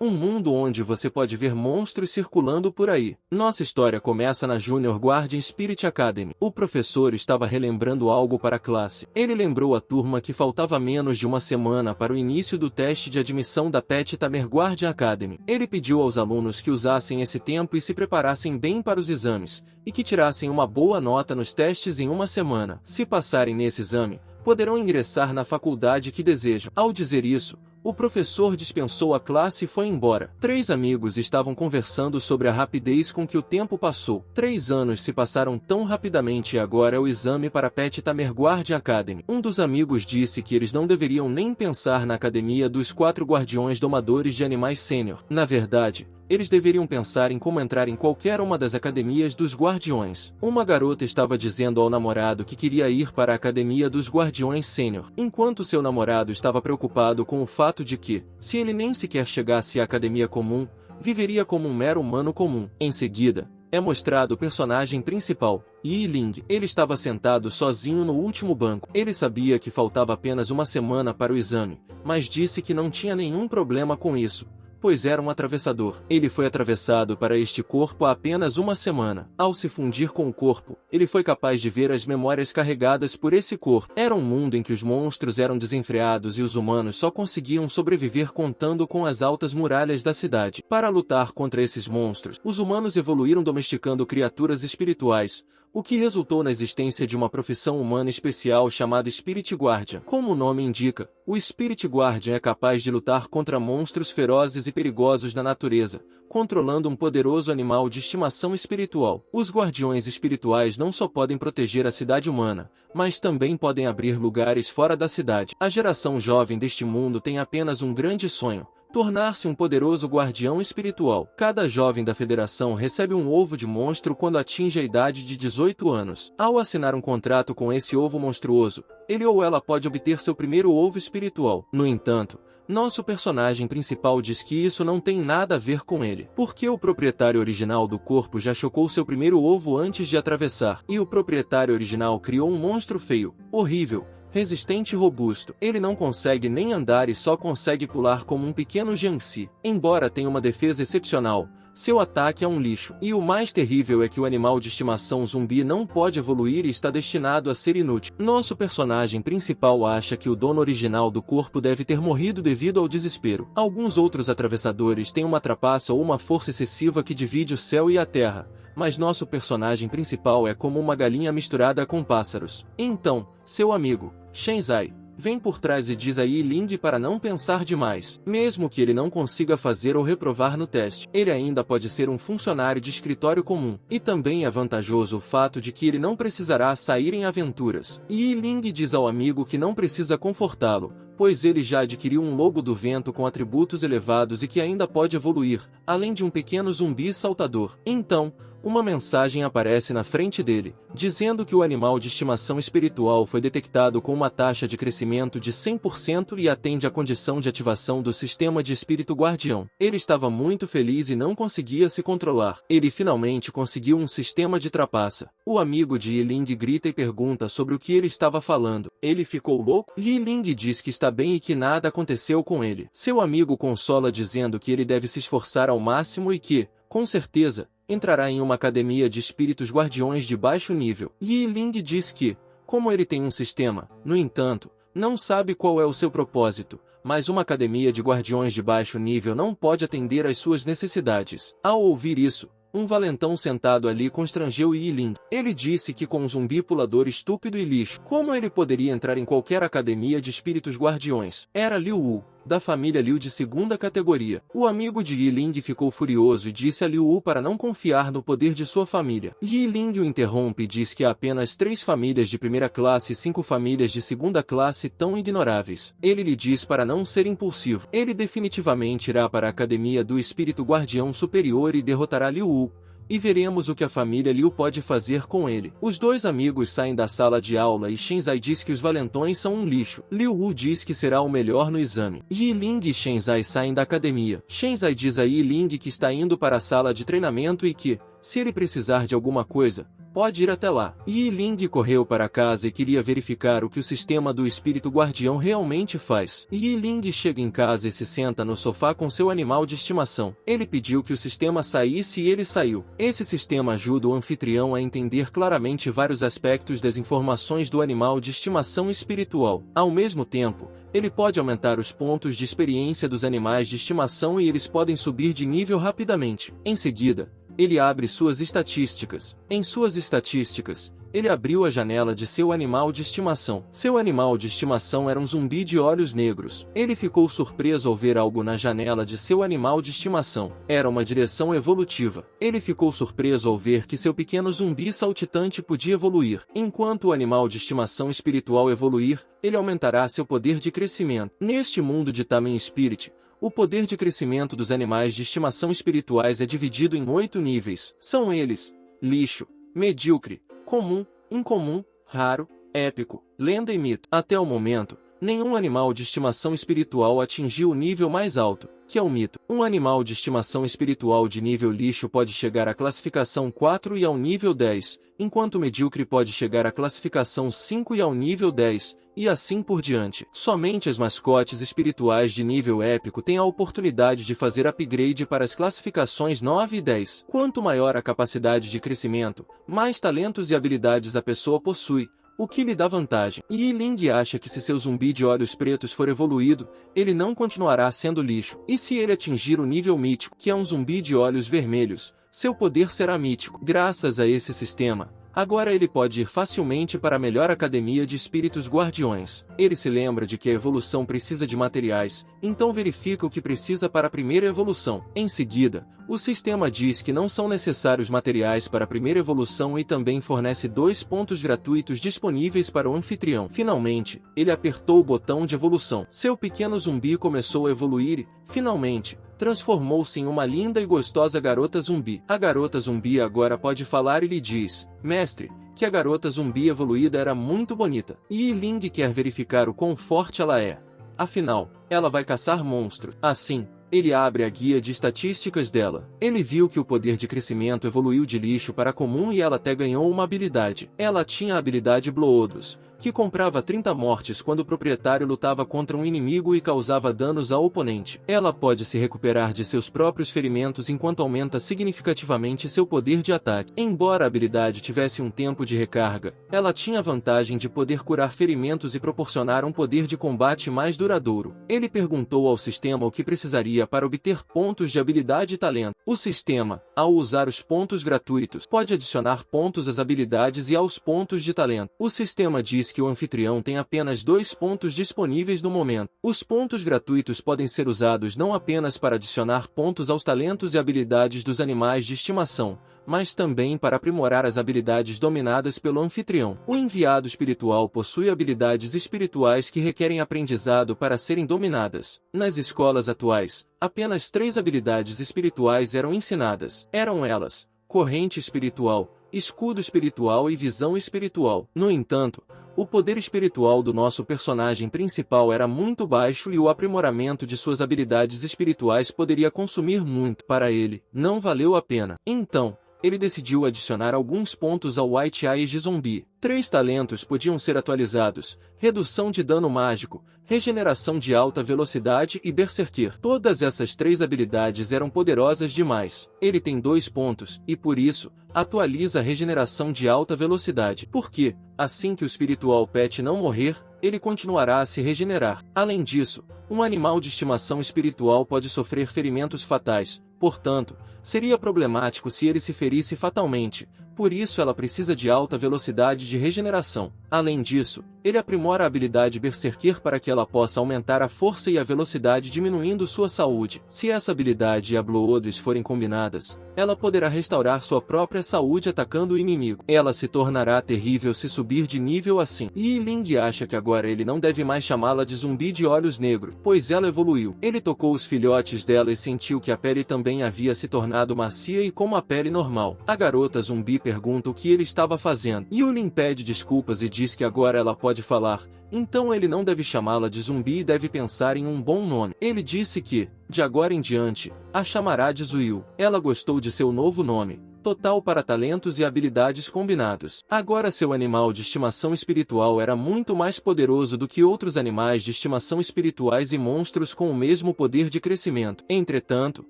um mundo onde você pode ver monstros circulando por aí. Nossa história começa na Junior Guardian Spirit Academy. O professor estava relembrando algo para a classe. Ele lembrou a turma que faltava menos de uma semana para o início do teste de admissão da Pet Tamer Guardian Academy. Ele pediu aos alunos que usassem esse tempo e se preparassem bem para os exames, e que tirassem uma boa nota nos testes em uma semana. Se passarem nesse exame, poderão ingressar na faculdade que desejam. Ao dizer isso, o professor dispensou a classe e foi embora. 3 amigos estavam conversando sobre a rapidez com que o tempo passou. 3 anos se passaram tão rapidamente e agora é o exame para Pet Tamer Guardian Academy. Um dos amigos disse que eles não deveriam nem pensar na academia dos 4 guardiões domadores de animais sênior. Na verdade, eles deveriam pensar em como entrar em qualquer uma das academias dos guardiões. Uma garota estava dizendo ao namorado que queria ir para a academia dos guardiões sênior, enquanto seu namorado estava preocupado com o fato de que, se ele nem sequer chegasse à academia comum, viveria como um mero humano comum. Em seguida, é mostrado o personagem principal, Yi Ling. Ele estava sentado sozinho no último banco. Ele sabia que faltava apenas uma semana para o exame, mas disse que não tinha nenhum problema com isso, pois era um atravessador. Ele foi atravessado para este corpo há apenas uma semana. Ao se fundir com o corpo, ele foi capaz de ver as memórias carregadas por esse corpo. Era um mundo em que os monstros eram desenfreados e os humanos só conseguiam sobreviver contando com as altas muralhas da cidade. Para lutar contra esses monstros, os humanos evoluíram domesticando criaturas espirituais, o que resultou na existência de uma profissão humana especial chamada Spirit Guardian. Como o nome indica, o Spirit Guardian é capaz de lutar contra monstros ferozes e perigosos na natureza, controlando um poderoso animal de estimação espiritual. Os guardiões espirituais não só podem proteger a cidade humana, mas também podem abrir lugares fora da cidade. A geração jovem deste mundo tem apenas um grande sonho: tornar-se um poderoso guardião espiritual. Cada jovem da Federação recebe um ovo de monstro quando atinge a idade de 18 anos. Ao assinar um contrato com esse ovo monstruoso, ele ou ela pode obter seu primeiro ovo espiritual. No entanto, nosso personagem principal diz que isso não tem nada a ver com ele, porque o proprietário original do corpo já chocou seu primeiro ovo antes de atravessar, e o proprietário original criou um monstro feio, horrível, resistente e robusto. Ele não consegue nem andar e só consegue pular como um pequeno Jiangxi. Embora tenha uma defesa excepcional, seu ataque é um lixo. E o mais terrível é que o animal de estimação zumbi não pode evoluir e está destinado a ser inútil. Nosso personagem principal acha que o dono original do corpo deve ter morrido devido ao desespero. Alguns outros atravessadores têm uma trapaça ou uma força excessiva que divide o céu e a terra, mas nosso personagem principal é como uma galinha misturada com pássaros. Então, seu amigo, Shenzai, vem por trás e diz a Yi Ling para não pensar demais. Mesmo que ele não consiga fazer ou reprovar no teste, ele ainda pode ser um funcionário de escritório comum. E também é vantajoso o fato de que ele não precisará sair em aventuras. Yi Ling diz ao amigo que não precisa confortá-lo, pois ele já adquiriu um lobo do vento com atributos elevados e que ainda pode evoluir, além de um pequeno zumbi saltador. Então, uma mensagem aparece na frente dele, dizendo que o animal de estimação espiritual foi detectado com uma taxa de crescimento de 100% e atende à condição de ativação do sistema de espírito guardião. Ele estava muito feliz e não conseguia se controlar. Ele finalmente conseguiu um sistema de trapaça. O amigo de Yi Ling grita e pergunta sobre o que ele estava falando. Ele ficou louco? Yi Ling diz que está bem e que nada aconteceu com ele. Seu amigo consola dizendo que ele deve se esforçar ao máximo e que, com certeza, entrará em uma academia de espíritos guardiões de baixo nível. Yi Ling diz que, como ele tem um sistema, no entanto, não sabe qual é o seu propósito, mas uma academia de guardiões de baixo nível não pode atender às suas necessidades. Ao ouvir isso, um valentão sentado ali constrangeu Yi Ling. Ele disse que com um zumbi pulador estúpido e lixo, como ele poderia entrar em qualquer academia de espíritos guardiões? Era Liu Wu, da família Liu de segunda categoria. O amigo de Yi Ling ficou furioso e disse a Liu Wu para não confiar no poder de sua família. Yi Ling o interrompe e diz que há apenas 3 famílias de primeira classe e 5 famílias de segunda classe tão ignoráveis. Ele lhe diz para não ser impulsivo. Ele definitivamente irá para a academia do espírito guardião superior e derrotará Liu Wu, e veremos o que a família Liu pode fazer com ele. Os 2 amigos saem da sala de aula e Shenzai diz que os valentões são um lixo. Liu Wu diz que será o melhor no exame. Yi Ling e Shenzai saem da academia. Shenzai diz a Yi Ling que está indo para a sala de treinamento e que, se ele precisar de alguma coisa, pode ir até lá. Yi Ling correu para casa e queria verificar o que o sistema do espírito guardião realmente faz. Yi Ling chega em casa e se senta no sofá com seu animal de estimação. Ele pediu que o sistema saísse e ele saiu. Esse sistema ajuda o anfitrião a entender claramente vários aspectos das informações do animal de estimação espiritual. Ao mesmo tempo, ele pode aumentar os pontos de experiência dos animais de estimação e eles podem subir de nível rapidamente. Em seguida, ele abre suas estatísticas. Em suas estatísticas, ele abriu a janela de seu animal de estimação. Seu animal de estimação era um zumbi de olhos negros. Ele ficou surpreso ao ver algo na janela de seu animal de estimação. Era uma direção evolutiva. Ele ficou surpreso ao ver que seu pequeno zumbi saltitante podia evoluir. Enquanto o animal de estimação espiritual evoluir, ele aumentará seu poder de crescimento. Neste mundo de Taming Spirit, o poder de crescimento dos animais de estimação espirituais é dividido em 8 níveis. São eles: lixo, medíocre, comum, incomum, raro, épico, lenda e mito. Até o momento, nenhum animal de estimação espiritual atingiu o nível mais alto, que é o mito. Um animal de estimação espiritual de nível lixo pode chegar à classificação 4 e ao nível 10, enquanto o medíocre pode chegar à classificação 5 e ao nível 10, e assim por diante. Somente as mascotes espirituais de nível épico têm a oportunidade de fazer upgrade para as classificações 9 e 10. Quanto maior a capacidade de crescimento, mais talentos e habilidades a pessoa possui, o que lhe dá vantagem. Yi Ling acha que se seu zumbi de olhos pretos for evoluído, ele não continuará sendo lixo. E se ele atingir o nível mítico, que é um zumbi de olhos vermelhos, seu poder será mítico. Graças a esse sistema, agora ele pode ir facilmente para a melhor academia de espíritos guardiões. Ele se lembra de que a evolução precisa de materiais, então verifica o que precisa para a primeira evolução. Em seguida, o sistema diz que não são necessários materiais para a primeira evolução e também fornece 2 pontos gratuitos disponíveis para o anfitrião. Finalmente, ele apertou o botão de evolução. Seu pequeno zumbi começou a evoluir e, finalmente, transformou-se em uma linda e gostosa garota zumbi. A garota zumbi agora pode falar e lhe diz: mestre, que a garota zumbi evoluída era muito bonita. Yi Ling quer verificar o quão forte ela é. Afinal, ela vai caçar monstro. Assim, ele abre a guia de estatísticas dela. Ele viu que o poder de crescimento evoluiu de lixo para comum e ela até ganhou uma habilidade. Ela tinha a habilidade Bloodus, que comprava 30 mortes quando o proprietário lutava contra um inimigo e causava danos ao oponente. Ela pode se recuperar de seus próprios ferimentos enquanto aumenta significativamente seu poder de ataque. Embora a habilidade tivesse um tempo de recarga, ela tinha a vantagem de poder curar ferimentos e proporcionar um poder de combate mais duradouro. Ele perguntou ao sistema o que precisaria para obter pontos de habilidade e talento. O sistema, ao usar os pontos gratuitos, pode adicionar pontos às habilidades e aos pontos de talento. O sistema diz que o anfitrião tem apenas 2 pontos disponíveis no momento. Os pontos gratuitos podem ser usados não apenas para adicionar pontos aos talentos e habilidades dos animais de estimação, mas também para aprimorar as habilidades dominadas pelo anfitrião. O enviado espiritual possui habilidades espirituais que requerem aprendizado para serem dominadas. Nas escolas atuais, apenas 3 habilidades espirituais eram ensinadas. Eram elas: corrente espiritual, escudo espiritual e visão espiritual. No entanto, o poder espiritual do nosso personagem principal era muito baixo e o aprimoramento de suas habilidades espirituais poderia consumir muito. Para ele, não valeu a pena. Então, ele decidiu adicionar alguns pontos ao White Eyes de Zumbi. 3 talentos podiam ser atualizados: redução de dano mágico, regeneração de alta velocidade e Berserker. Todas essas 3 habilidades eram poderosas demais. Ele tem 2 pontos, e por isso, atualiza a regeneração de alta velocidade. Porque, assim que o espiritual pet não morrer, ele continuará a se regenerar. Além disso, um animal de estimação espiritual pode sofrer ferimentos fatais. Portanto, seria problemático se ele se ferisse fatalmente. Por isso ela precisa de alta velocidade de regeneração. Além disso, ele aprimora a habilidade Berserker para que ela possa aumentar a força e a velocidade diminuindo sua saúde. Se essa habilidade e a Bloodus forem combinadas, ela poderá restaurar sua própria saúde atacando o inimigo. Ela se tornará terrível se subir de nível assim. Yi Ling acha que agora ele não deve mais chamá-la de zumbi de olhos negros, pois ela evoluiu. Ele tocou os filhotes dela e sentiu que a pele também havia se tornado macia e como a pele normal. A garota zumbi pergunta o que ele estava fazendo. Yulin pede desculpas e diz que agora ela pode falar, então ele não deve chamá-la de zumbi e deve pensar em um bom nome. Ele disse que, de agora em diante, a chamará de Zuil. Ela gostou de seu novo nome, total para talentos e habilidades combinados. Agora seu animal de estimação espiritual era muito mais poderoso do que outros animais de estimação espirituais e monstros com o mesmo poder de crescimento. Entretanto,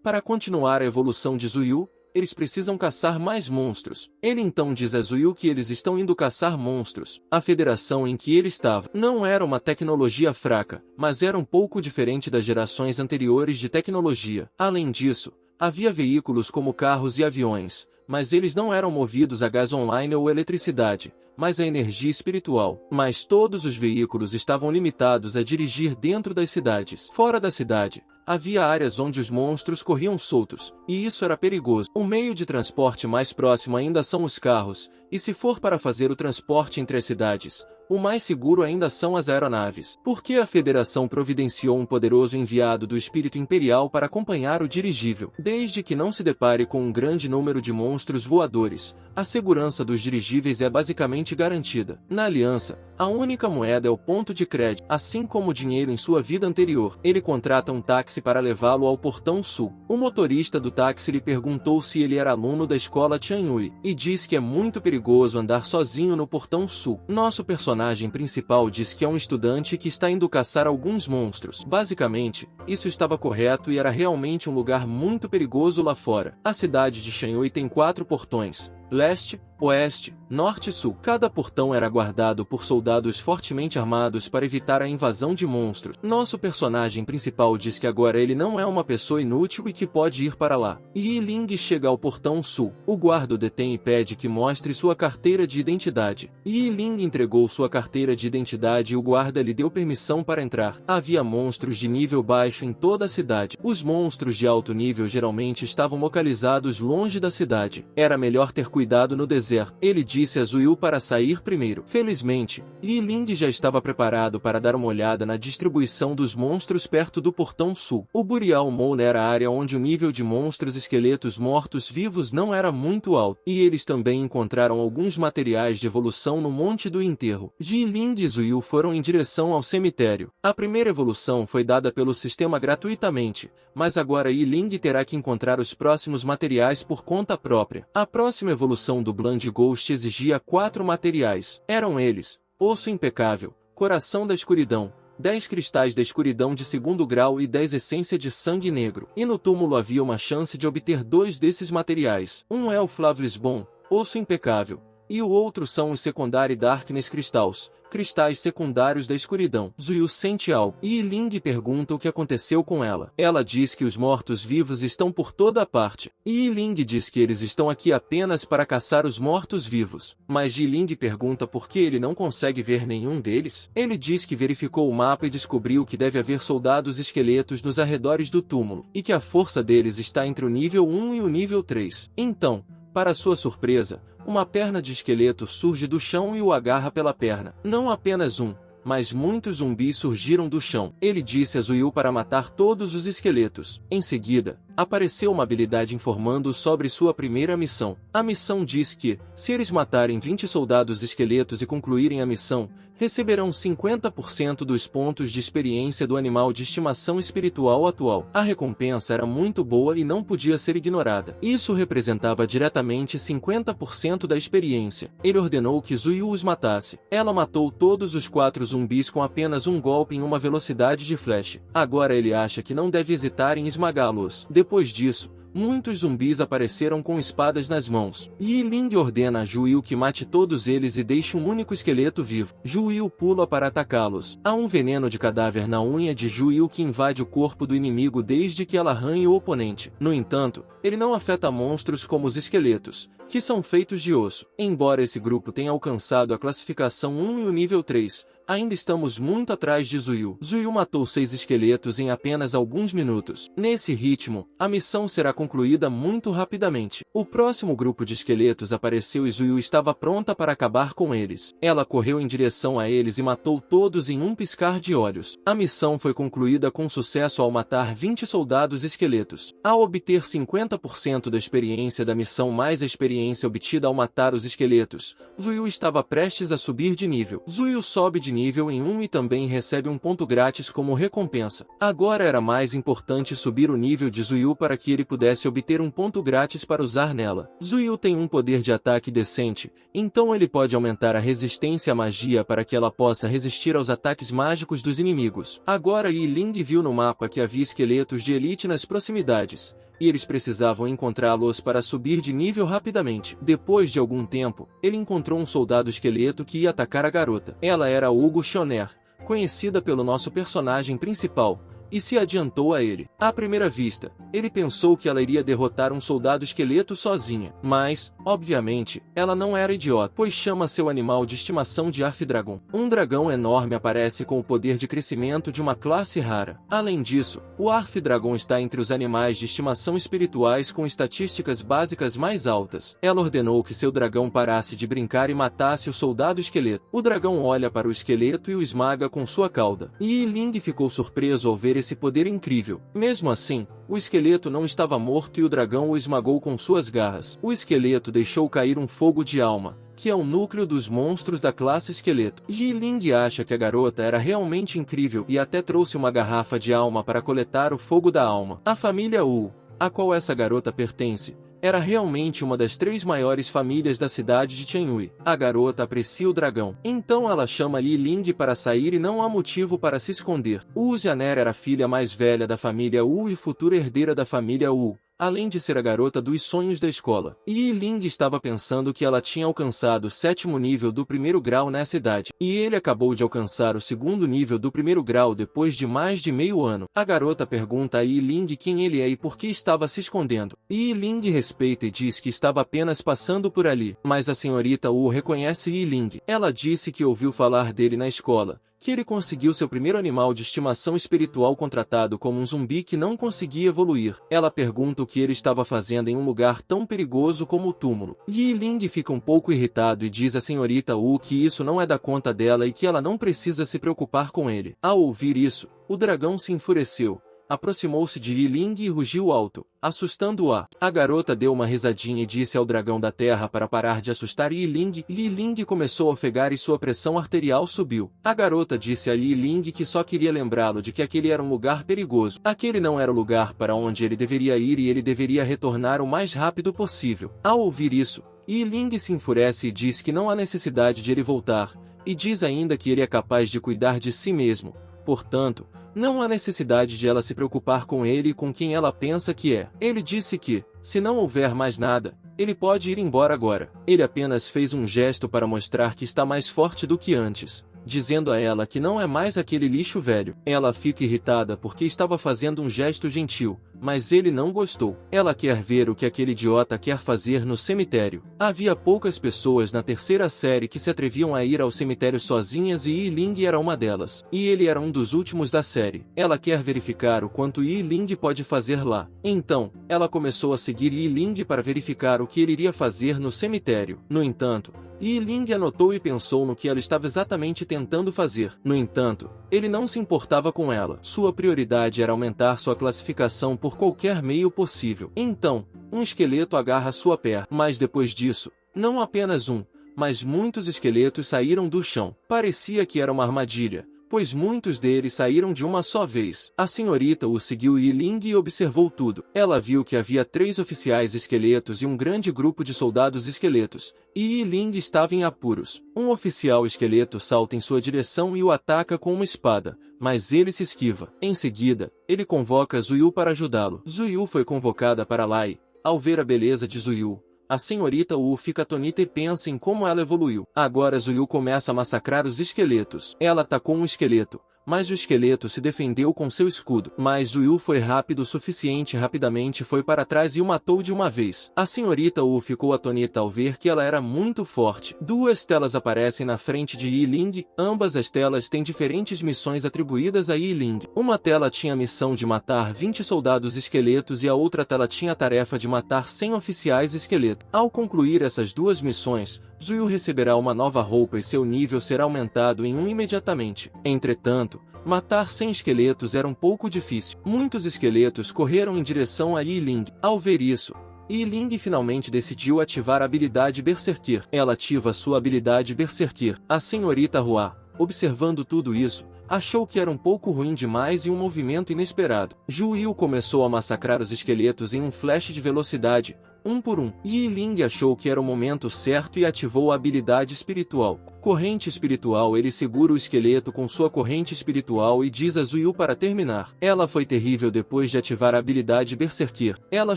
para continuar a evolução de Zuiu, eles precisam caçar mais monstros. Ele então diz a Zuiu que eles estão indo caçar monstros. A federação em que ele estava não era uma tecnologia fraca, mas era um pouco diferente das gerações anteriores de tecnologia. Além disso, havia veículos como carros e aviões, mas eles não eram movidos a gás online ou eletricidade, mas a energia espiritual. Mas todos os veículos estavam limitados a dirigir dentro das cidades. Fora da cidade, havia áreas onde os monstros corriam soltos, e isso era perigoso. O meio de transporte mais próximo ainda são os carros, e se for para fazer o transporte entre as cidades, o mais seguro ainda são as aeronaves. Porque a Federação providenciou um poderoso enviado do Espírito Imperial para acompanhar o dirigível. Desde que não se depare com um grande número de monstros voadores, a segurança dos dirigíveis é basicamente garantida. Na Aliança, a única moeda é o ponto de crédito. Assim como o dinheiro em sua vida anterior, ele contrata um táxi para levá-lo ao Portão Sul. O motorista do táxi lhe perguntou se ele era aluno da escola Tianyui, e diz que é muito perigoso andar sozinho no Portão Sul. Nosso personagem principal diz que é um estudante que está indo caçar alguns monstros. Basicamente, isso estava correto e era realmente um lugar muito perigoso lá fora. A cidade de Tianyui tem 4 portões: leste, oeste, norte e sul. Cada portão era guardado por soldados fortemente armados para evitar a invasão de monstros. Nosso personagem principal diz que agora ele não é uma pessoa inútil e que pode ir para lá. Yi Ling chega ao portão sul. O guarda o detém e pede que mostre sua carteira de identidade. Yi Ling entregou sua carteira de identidade e o guarda lhe deu permissão para entrar. Havia monstros de nível baixo em toda a cidade. Os monstros de alto nível geralmente estavam localizados longe da cidade. Era melhor ter cuidado no deserto. Ele disse a Zuiu para sair primeiro. Felizmente, Yi Ling já estava preparado para dar uma olhada na distribuição dos monstros perto do Portão Sul. O Burial Mall era a área onde o nível de monstros esqueletos mortos-vivos não era muito alto, e eles também encontraram alguns materiais de evolução no Monte do Enterro. Yi Ling e Zuiu foram em direção ao cemitério. A primeira evolução foi dada pelo sistema gratuitamente, mas agora Yi Ling terá que encontrar os próximos materiais por conta própria. A próxima evolução do Bland Ghost exigia 4 materiais. Eram eles: osso impecável, coração da escuridão, 10 cristais da escuridão de 2º grau e 10 essência de sangue negro. E no túmulo havia uma chance de obter 2 desses materiais. Um é o Flavlisbon, osso impecável, e o outro são os Secondary Darkness Crystals, cristais secundários da escuridão. Zuiu sente algo. Yi Ling pergunta o que aconteceu com ela. Ela diz que os mortos-vivos estão por toda a parte. Yi Ling diz que eles estão aqui apenas para caçar os mortos-vivos. Mas Yi Ling pergunta por que ele não consegue ver nenhum deles. Ele diz que verificou o mapa e descobriu que deve haver soldados esqueletos nos arredores do túmulo, e que a força deles está entre o nível 1 e o nível 3. Então, para sua surpresa, uma perna de esqueleto surge do chão e o agarra pela perna. Não apenas um, mas muitos zumbis surgiram do chão. Ele disse a Zuiu para matar todos os esqueletos. Em seguida, apareceu uma habilidade informando sobre sua primeira missão. A missão diz que, se eles matarem 20 soldados esqueletos e concluírem a missão, receberão 50% dos pontos de experiência do animal de estimação espiritual atual. A recompensa era muito boa e não podia ser ignorada. Isso representava diretamente 50% da experiência. Ele ordenou que Zuiu os matasse. Ela matou todos os 4 zumbis com apenas um golpe em uma velocidade de flash. Agora ele acha que não deve hesitar em esmagá-los. Depois disso, muitos zumbis apareceram com espadas nas mãos. Yi Ling ordena a Zuiu que mate todos eles e deixe um único esqueleto vivo. Zuiu pula para atacá-los. Há um veneno de cadáver na unha de Zuiu que invade o corpo do inimigo desde que ela arranhe o oponente. No entanto, ele não afeta monstros como os esqueletos, que são feitos de osso. Embora esse grupo tenha alcançado a classificação 1 e o nível 3, ainda estamos muito atrás de Zuiu. Zuiu matou 6 esqueletos em apenas alguns minutos. Nesse ritmo, a missão será concluída muito rapidamente. O próximo grupo de esqueletos apareceu e Zuiu estava pronta para acabar com eles. Ela correu em direção a eles e matou todos em um piscar de olhos. A missão foi concluída com sucesso ao matar 20 soldados esqueletos. Ao obter 50% da experiência da missão mais a experiência experiência obtida ao matar os esqueletos, Zuyu estava prestes a subir de nível. Zuyu sobe de nível em 1 e também recebe um ponto grátis como recompensa. Agora era mais importante subir o nível de Zuyu para que ele pudesse obter um ponto grátis para usar nela. Zuyu tem um poder de ataque decente, então ele pode aumentar a resistência à magia para que ela possa resistir aos ataques mágicos dos inimigos. Agora Yi Ling viu no mapa que havia esqueletos de elite nas proximidades, e eles precisavam encontrá-los para subir de nível rapidamente. Depois de algum tempo, ele encontrou um soldado esqueleto que ia atacar a garota. Ela era Hugo Shoner, conhecida pelo nosso personagem principal, e se adiantou a ele. À primeira vista, ele pensou que ela iria derrotar um soldado esqueleto sozinha. Mas, obviamente, ela não era idiota, pois chama seu animal de estimação de Arf-Dragon. Um dragão enorme aparece com o poder de crescimento de uma classe rara. Além disso, o Arf-Dragon está entre os animais de estimação espirituais com estatísticas básicas mais altas. Ela ordenou que seu dragão parasse de brincar e matasse o soldado esqueleto. O dragão olha para o esqueleto e o esmaga com sua cauda. Yi Ling ficou surpreso ao ver esse poder incrível. Mesmo assim, o esqueleto não estava morto e o dragão o esmagou com suas garras. O esqueleto deixou cair um fogo de alma, que é o núcleo dos monstros da classe esqueleto. Yi Ling acha que a garota era realmente incrível e até trouxe uma garrafa de alma para coletar o fogo da alma. A família Wu, a qual essa garota pertence, era realmente uma das 3 maiores famílias da cidade de Qianhui. A garota aprecia o dragão. Então ela chama Yi Ling para sair e não há motivo para se esconder. Wu Jianer era a filha mais velha da família Wu e futura herdeira da família Wu, além de ser a garota dos sonhos da escola. Yi Ling estava pensando que ela tinha alcançado o 7º nível do 1º grau nessa idade, e ele acabou de alcançar o 2º nível do 1º grau depois de mais de meio ano. A garota pergunta a Yi Ling quem ele é e por que estava se escondendo. Yi Ling respeita e diz que estava apenas passando por ali, mas a senhorita Wu reconhece Yi Ling. Ela disse que ouviu falar dele na escola, que ele conseguiu seu primeiro animal de estimação espiritual contratado como um zumbi que não conseguia evoluir. Ela pergunta o que ele estava fazendo em um lugar tão perigoso como o túmulo. Yi Ling fica um pouco irritado e diz à senhorita Wu que isso não é da conta dela e que ela não precisa se preocupar com ele. Ao ouvir isso, o dragão se enfureceu, aproximou-se de Yi Ling e rugiu alto, assustando-a. A garota deu uma risadinha e disse ao dragão da terra para parar de assustar Yi Ling. Yi Ling começou a ofegar e sua pressão arterial subiu. A garota disse a Yi Ling que só queria lembrá-lo de que aquele era um lugar perigoso. Aquele não era o lugar para onde ele deveria ir e ele deveria retornar o mais rápido possível. Ao ouvir isso, Yi Ling se enfurece e diz que não há necessidade de ele voltar, e diz ainda que ele é capaz de cuidar de si mesmo. Portanto, não há necessidade de ela se preocupar com ele e com quem ela pensa que é. Ele disse que, se não houver mais nada, ele pode ir embora agora. Ele apenas fez um gesto para mostrar que está mais forte do que antes, dizendo a ela que não é mais aquele lixo velho. Ela fica irritada porque estava fazendo um gesto gentil, mas ele não gostou. Ela quer ver o que aquele idiota quer fazer no cemitério. Havia poucas pessoas na 3ª série que se atreviam a ir ao cemitério sozinhas e Yi Ling era uma delas. E ele era um dos últimos da série. Ela quer verificar o quanto Yi Ling pode fazer lá. Então, ela começou a seguir Yi Ling para verificar o que ele iria fazer no cemitério. No entanto, Yi Ling anotou e pensou no que ela estava exatamente tentando fazer. No entanto, ele não se importava com ela. Sua prioridade era aumentar sua classificação por qualquer meio possível. Então, um esqueleto agarra sua perna. Mas depois disso, não apenas um, mas muitos esqueletos saíram do chão. Parecia que era uma armadilha, pois muitos deles saíram de uma só vez. A senhorita Wu seguiu Yi Ling e observou tudo. Ela viu que havia 3 oficiais esqueletos e um grande grupo de soldados esqueletos, e Yi Ling estava em apuros. Um oficial esqueleto salta em sua direção e o ataca com uma espada, mas ele se esquiva. Em seguida, ele convoca Zuyu para ajudá-lo. Zuyu foi convocada para lá e, ao ver a beleza de Zuyu, a senhorita Wu fica atonita e pensa em como ela evoluiu. Agora Zuyu começa a massacrar os esqueletos. Ela atacou um esqueleto, mas o esqueleto se defendeu com seu escudo. Mas Zuyu foi rápido o suficiente e rapidamente foi para trás e o matou de uma vez. A senhorita Wu ficou atonita ao ver que ela era muito forte. 2 telas aparecem na frente de Yi Ling. Ambas as telas têm diferentes missões atribuídas a Yi Ling. Uma tela tinha a missão de matar 20 soldados esqueletos e a outra tela tinha a tarefa de matar 100 oficiais esqueletos. Ao concluir essas 2 missões, Zuyu receberá uma nova roupa e seu nível será aumentado em 1 imediatamente. Entretanto, matar 100 esqueletos era um pouco difícil. Muitos esqueletos correram em direção a Yi Ling. Ao ver isso, Yi Ling finalmente decidiu ativar a habilidade Berserker. Ela ativa sua habilidade Berserker. A senhorita Hua, observando tudo isso, achou que era um pouco ruim demais e um movimento inesperado. Zhu Yu começou a massacrar os esqueletos em um flash de velocidade, um por um. Yi Ling achou que era o momento certo e ativou a habilidade espiritual. Corrente espiritual. Ele segura o esqueleto com sua corrente espiritual e diz a Zhu Yu para terminar. Ela foi terrível depois de ativar a habilidade Berserker. Ela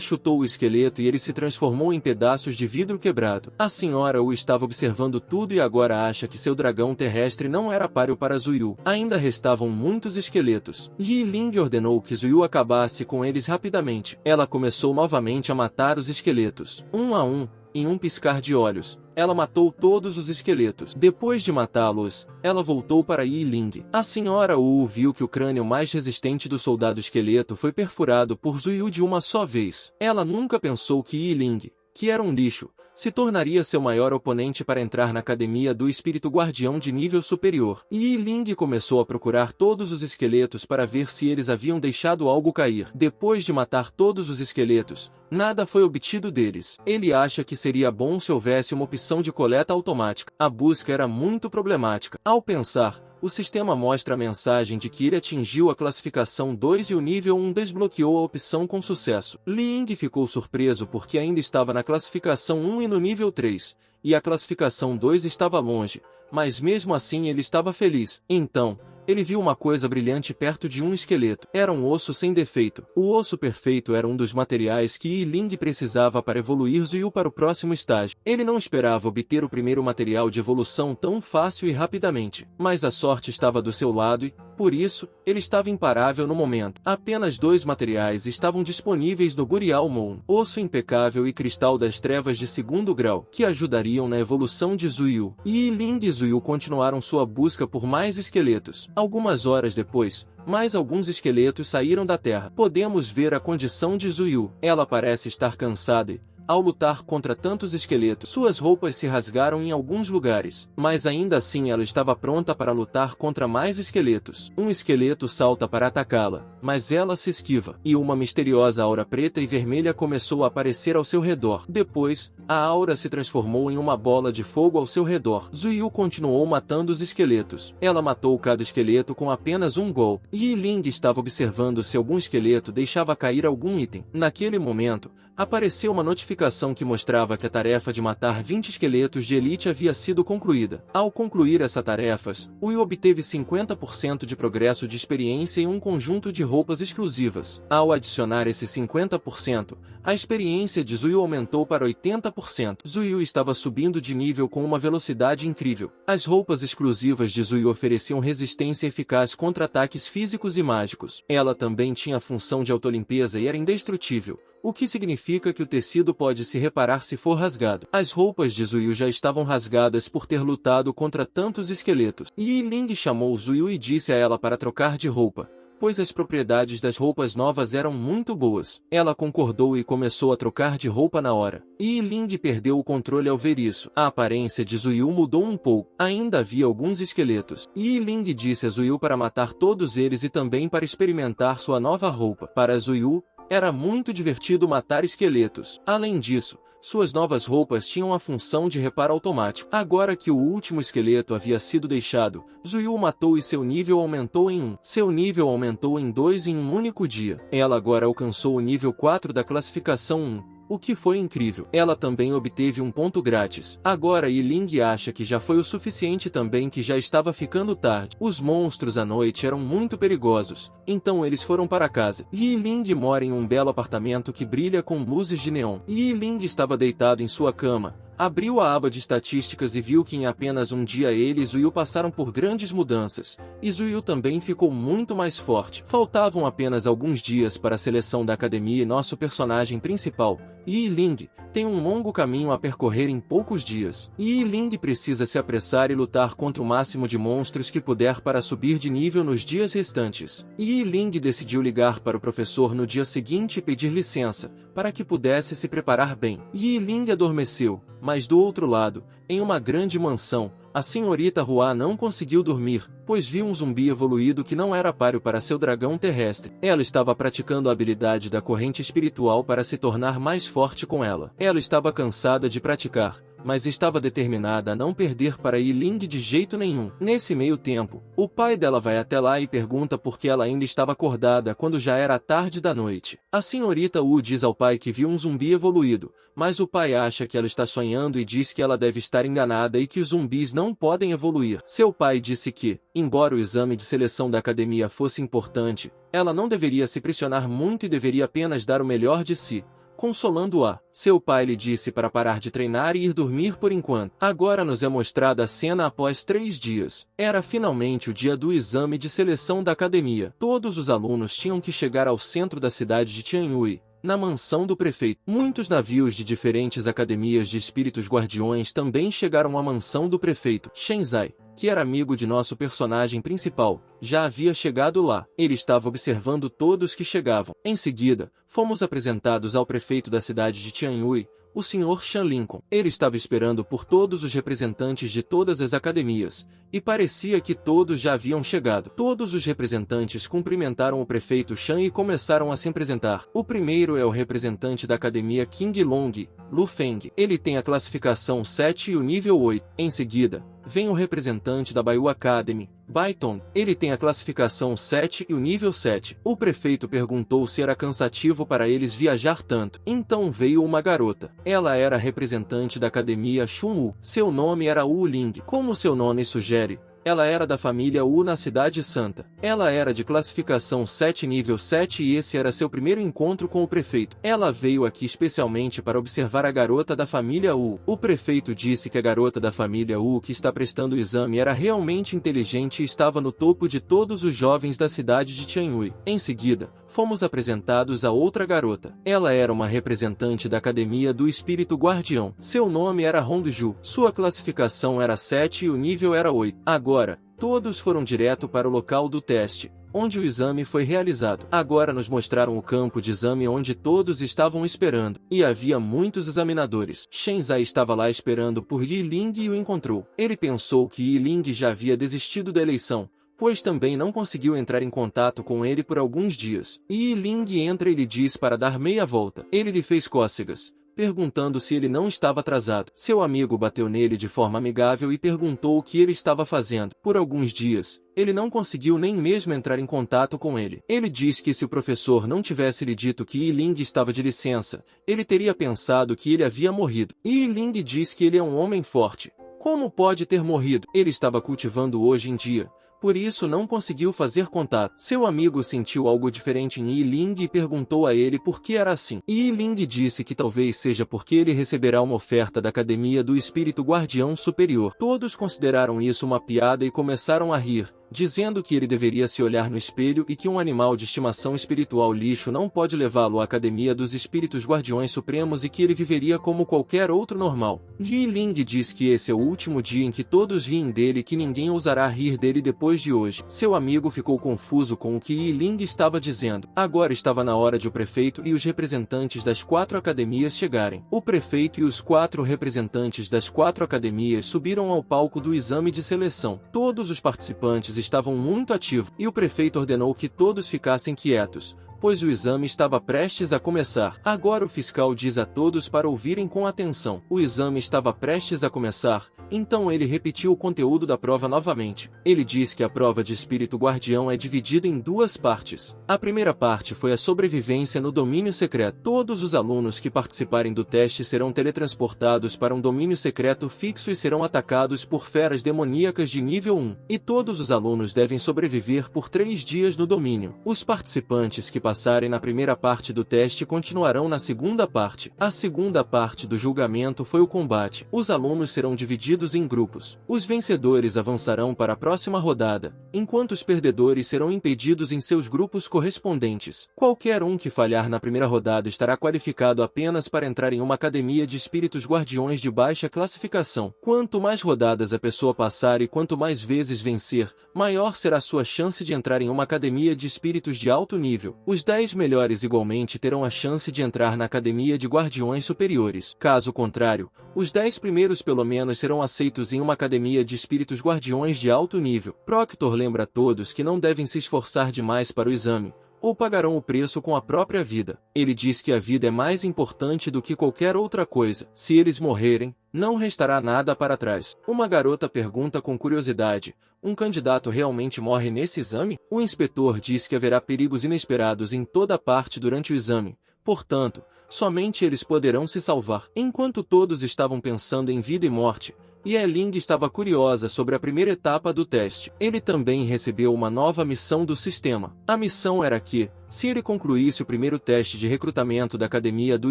chutou o esqueleto e ele se transformou em pedaços de vidro quebrado. A senhora Wu estava observando tudo e agora acha que seu dragão terrestre não era páreo para Zhu Yu. Ainda restavam muitos esqueletos. Yi Ling ordenou que Zhu Yu acabasse com eles rapidamente. Ela começou novamente a matar os esqueletos, um a um, em um piscar de olhos. Ela matou todos os esqueletos. Depois de matá-los, ela voltou para Yi Ling. A senhora Wu viu que o crânio mais resistente do soldado esqueleto foi perfurado por Zhu Yu de uma só vez. Ela nunca pensou que Yi Ling, que era um lixo, se tornaria seu maior oponente para entrar na academia do espírito guardião de nível superior. Yi Ling começou a procurar todos os esqueletos para ver se eles haviam deixado algo cair. Depois de matar todos os esqueletos, nada foi obtido deles. Ele acha que seria bom se houvesse uma opção de coleta automática. A busca era muito problemática. Ao pensar, o sistema mostra a mensagem de que ele atingiu a classificação 2 e o nível 1 desbloqueou a opção com sucesso. Li Ying ficou surpreso porque ainda estava na classificação 1 e no nível 3, e a classificação 2 estava longe, mas mesmo assim ele estava feliz. Então, ele viu uma coisa brilhante perto de um esqueleto. Era um osso sem defeito. O osso perfeito era um dos materiais que Yi Ling precisava para evoluir Zhu Yu para o próximo estágio. Ele não esperava obter o primeiro material de evolução tão fácil e rapidamente. Mas a sorte estava do seu lado e, por isso, ele estava imparável no momento. Apenas 2 materiais estavam disponíveis no Gurial Moon: osso impecável e cristal das trevas de 2º grau, que ajudariam na evolução de Zhu Yu. Yi Ling e Zhu Yu continuaram sua busca por mais esqueletos. Algumas horas depois, mais alguns esqueletos saíram da terra. Podemos ver a condição de Zhu Yu. Ela parece estar cansada e, ao lutar contra tantos esqueletos, suas roupas se rasgaram em alguns lugares. Mas ainda assim ela estava pronta para lutar contra mais esqueletos. Um esqueleto salta para atacá-la, mas ela se esquiva, e uma misteriosa aura preta e vermelha começou a aparecer ao seu redor. Depois, a aura se transformou em uma bola de fogo ao seu redor. Zhu Yu continuou matando os esqueletos. Ela matou cada esqueleto com apenas um golpe. Yi Ling estava observando se algum esqueleto deixava cair algum item. Naquele momento, apareceu uma notificação que mostrava que a tarefa de matar 20 esqueletos de elite havia sido concluída. Ao concluir essa tarefa, Wu Yu obteve 50% de progresso de experiência e um conjunto de roupas exclusivas. Ao adicionar esse 50%, a experiência de Zhu Yu aumentou para 80%. Zhu Yu estava subindo de nível com uma velocidade incrível. As roupas exclusivas de Zhu Yu ofereciam resistência eficaz contra ataques físicos e mágicos. Ela também tinha a função de autolimpeza e era indestrutível, o que significa que o tecido pode se reparar se for rasgado. As roupas de Zhu Yu já estavam rasgadas por ter lutado contra tantos esqueletos. Yi Ling chamou Zhu Yu e disse a ela para trocar de roupa, pois as propriedades das roupas novas eram muito boas. Ela concordou e começou a trocar de roupa na hora. Yi Ling perdeu o controle ao ver isso. A aparência de Zhu Yu mudou um pouco. Ainda havia alguns esqueletos. Yi Ling disse a Zhu Yu para matar todos eles e também para experimentar sua nova roupa. Para Zhu Yu, era muito divertido matar esqueletos. Além disso, suas novas roupas tinham a função de reparo automático. Agora que o último esqueleto havia sido deixado, Zhu Yu o matou e seu nível aumentou em 1. Seu nível aumentou em 2 em um único dia. Ela agora alcançou o nível 4 da classificação 1. O que foi incrível. Ela também obteve um ponto grátis. Agora Yi Ling acha que já foi o suficiente também, que já estava ficando tarde. Os monstros à noite eram muito perigosos, então eles foram para casa. Yi Ling mora em um belo apartamento que brilha com luzes de neon. Yi Ling estava deitado em sua cama. Abriu a aba de estatísticas e viu que em apenas um dia ele e Zhu Yu passaram por grandes mudanças, e Zhu Yu também ficou muito mais forte. Faltavam apenas alguns dias para a seleção da academia e nosso personagem principal, Yi Ling, tem um longo caminho a percorrer em poucos dias. Yi Ling precisa se apressar e lutar contra o máximo de monstros que puder para subir de nível nos dias restantes. Yi Ling decidiu ligar para o professor no dia seguinte e pedir licença, para que pudesse se preparar bem. Yi Ling adormeceu, mas do outro lado, Em uma grande mansão, a senhorita Hua não conseguiu dormir, pois viu um zumbi evoluído que não era páreo para seu dragão terrestre. Ela estava praticando a habilidade da corrente espiritual para se tornar mais forte com ela. Ela estava cansada de praticar, mas estava determinada a não perder para Yi Ling de jeito nenhum. Nesse meio tempo, o pai dela vai até lá e pergunta por que ela ainda estava acordada quando já era tarde da noite. A senhorita Wu diz ao pai que viu um zumbi evoluído, mas o pai acha que ela está sonhando e diz que ela deve estar enganada e que os zumbis não podem evoluir. Seu pai disse que, embora o exame de seleção da academia fosse importante, ela não deveria se pressionar muito e deveria apenas dar o melhor de si. Consolando-a, seu pai lhe disse para parar de treinar e ir dormir por enquanto. Agora nos é mostrada a cena após 3 dias. Era finalmente o dia do exame de seleção da academia. Todos os alunos tinham que chegar ao centro da cidade de Tianyui, na mansão do prefeito. Muitos navios de diferentes academias de espíritos guardiões também chegaram à mansão do prefeito. Shenzai, que era amigo de nosso personagem principal, já havia chegado lá. Ele estava observando todos que chegavam. Em seguida, fomos apresentados ao prefeito da cidade de Tianyui, o Sr. Shan Lincoln. Ele estava esperando por todos os representantes de todas as academias, e parecia que todos já haviam chegado. Todos os representantes cumprimentaram o prefeito Shan e começaram a se apresentar. O primeiro é o representante da academia King Long, Lu Feng. Ele tem a classificação 7 e o nível 8. Em seguida, vem o representante da Baiyu Academy, Baiton. Ele tem a classificação 7 e o nível 7. O prefeito perguntou se era cansativo para eles viajar tanto. Então veio uma garota. Ela era representante da academia Shunwu. Seu nome era Wu Ling. Como seu nome sugere, ela era da família Wu na Cidade Santa. Ela era de classificação 7 nível 7 e esse era seu primeiro encontro com o prefeito. Ela veio aqui especialmente para observar a garota da família Wu. O prefeito disse que a garota da família Wu que está prestando o exame era realmente inteligente e estava no topo de todos os jovens da cidade de Tianyui. Em seguida, fomos apresentados a outra garota. Ela era uma representante da Academia do Espírito Guardião. Seu nome era Hongju. Sua classificação era 7 e o nível era 8. Agora, todos foram direto para o local do teste, onde o exame foi realizado. Agora nos mostraram o campo de exame onde todos estavam esperando, e havia muitos examinadores. Shenzai estava lá esperando por Yi Ling e o encontrou. Ele pensou que Yi Ling já havia desistido da eleição, pois também não conseguiu entrar em contato com ele por alguns dias. Yi Ling entra e lhe diz para dar meia volta. Ele lhe fez cócegas, perguntando se ele não estava atrasado. Seu amigo bateu nele de forma amigável e perguntou o que ele estava fazendo. Por alguns dias, ele não conseguiu nem mesmo entrar em contato com ele. Ele diz que se o professor não tivesse lhe dito que Yi Ling estava de licença, ele teria pensado que ele havia morrido. Yi Ling diz que ele é um homem forte. Como pode ter morrido? Ele estava cultivando hoje em dia, por isso não conseguiu fazer contato. Seu amigo sentiu algo diferente em Yi Ling e perguntou a ele por que era assim. Yi Ling disse que talvez seja porque ele receberá uma oferta da Academia do Espírito Guardião Superior. Todos consideraram isso uma piada e começaram a rir, dizendo que ele deveria se olhar no espelho e que um animal de estimação espiritual lixo não pode levá-lo à Academia dos Espíritos Guardiões Supremos e que ele viveria como qualquer outro normal. Yi Ling diz que esse é o último dia em que todos riem dele e que ninguém ousará rir dele depois de hoje. Seu amigo ficou confuso com o que Yi Ling estava dizendo. Agora estava na hora de o prefeito e os representantes das 4 academias chegarem. O prefeito e os 4 representantes das 4 academias subiram ao palco do exame de seleção. Todos os participantes estavam muito ativos, e o prefeito ordenou que todos ficassem quietos, pois o exame estava prestes a começar. Agora o fiscal diz a todos para ouvirem com atenção. O exame estava prestes a começar, então ele repetiu o conteúdo da prova novamente. Ele diz que a prova de espírito guardião é dividida em 2 partes. A primeira parte foi a sobrevivência no domínio secreto. Todos os alunos que participarem do teste serão teletransportados para um domínio secreto fixo e serão atacados por feras demoníacas de nível 1. E todos os alunos devem sobreviver por 3 dias no domínio. Os participantes que passarem na primeira parte do teste continuarão na segunda parte. A segunda parte do julgamento foi o combate. Os alunos serão divididos em grupos. Os vencedores avançarão para a próxima rodada, enquanto os perdedores serão impedidos em seus grupos correspondentes. Qualquer um que falhar na primeira rodada estará qualificado apenas para entrar em uma academia de espíritos guardiões de baixa classificação. Quanto mais rodadas a pessoa passar e quanto mais vezes vencer, maior será sua chance de entrar em uma academia de espíritos de alto nível. Os Os 10 melhores igualmente terão a chance de entrar na Academia de Guardiões Superiores. Caso contrário, os 10 primeiros pelo menos serão aceitos em uma academia de espíritos guardiões de alto nível. Proctor lembra a todos que não devem se esforçar demais para o exame, ou pagarão o preço com a própria vida. Ele diz que a vida é mais importante do que qualquer outra coisa. Se eles morrerem, não restará nada para trás. Uma garota pergunta com curiosidade: um candidato realmente morre nesse exame? O inspetor diz que haverá perigos inesperados em toda parte durante o exame. Portanto, somente eles poderão se salvar. Enquanto todos estavam pensando em vida e morte, Ye-Ling estava curiosa sobre a primeira etapa do teste. Ele também recebeu uma nova missão do sistema. A missão era que, se ele concluísse o primeiro teste de recrutamento da Academia do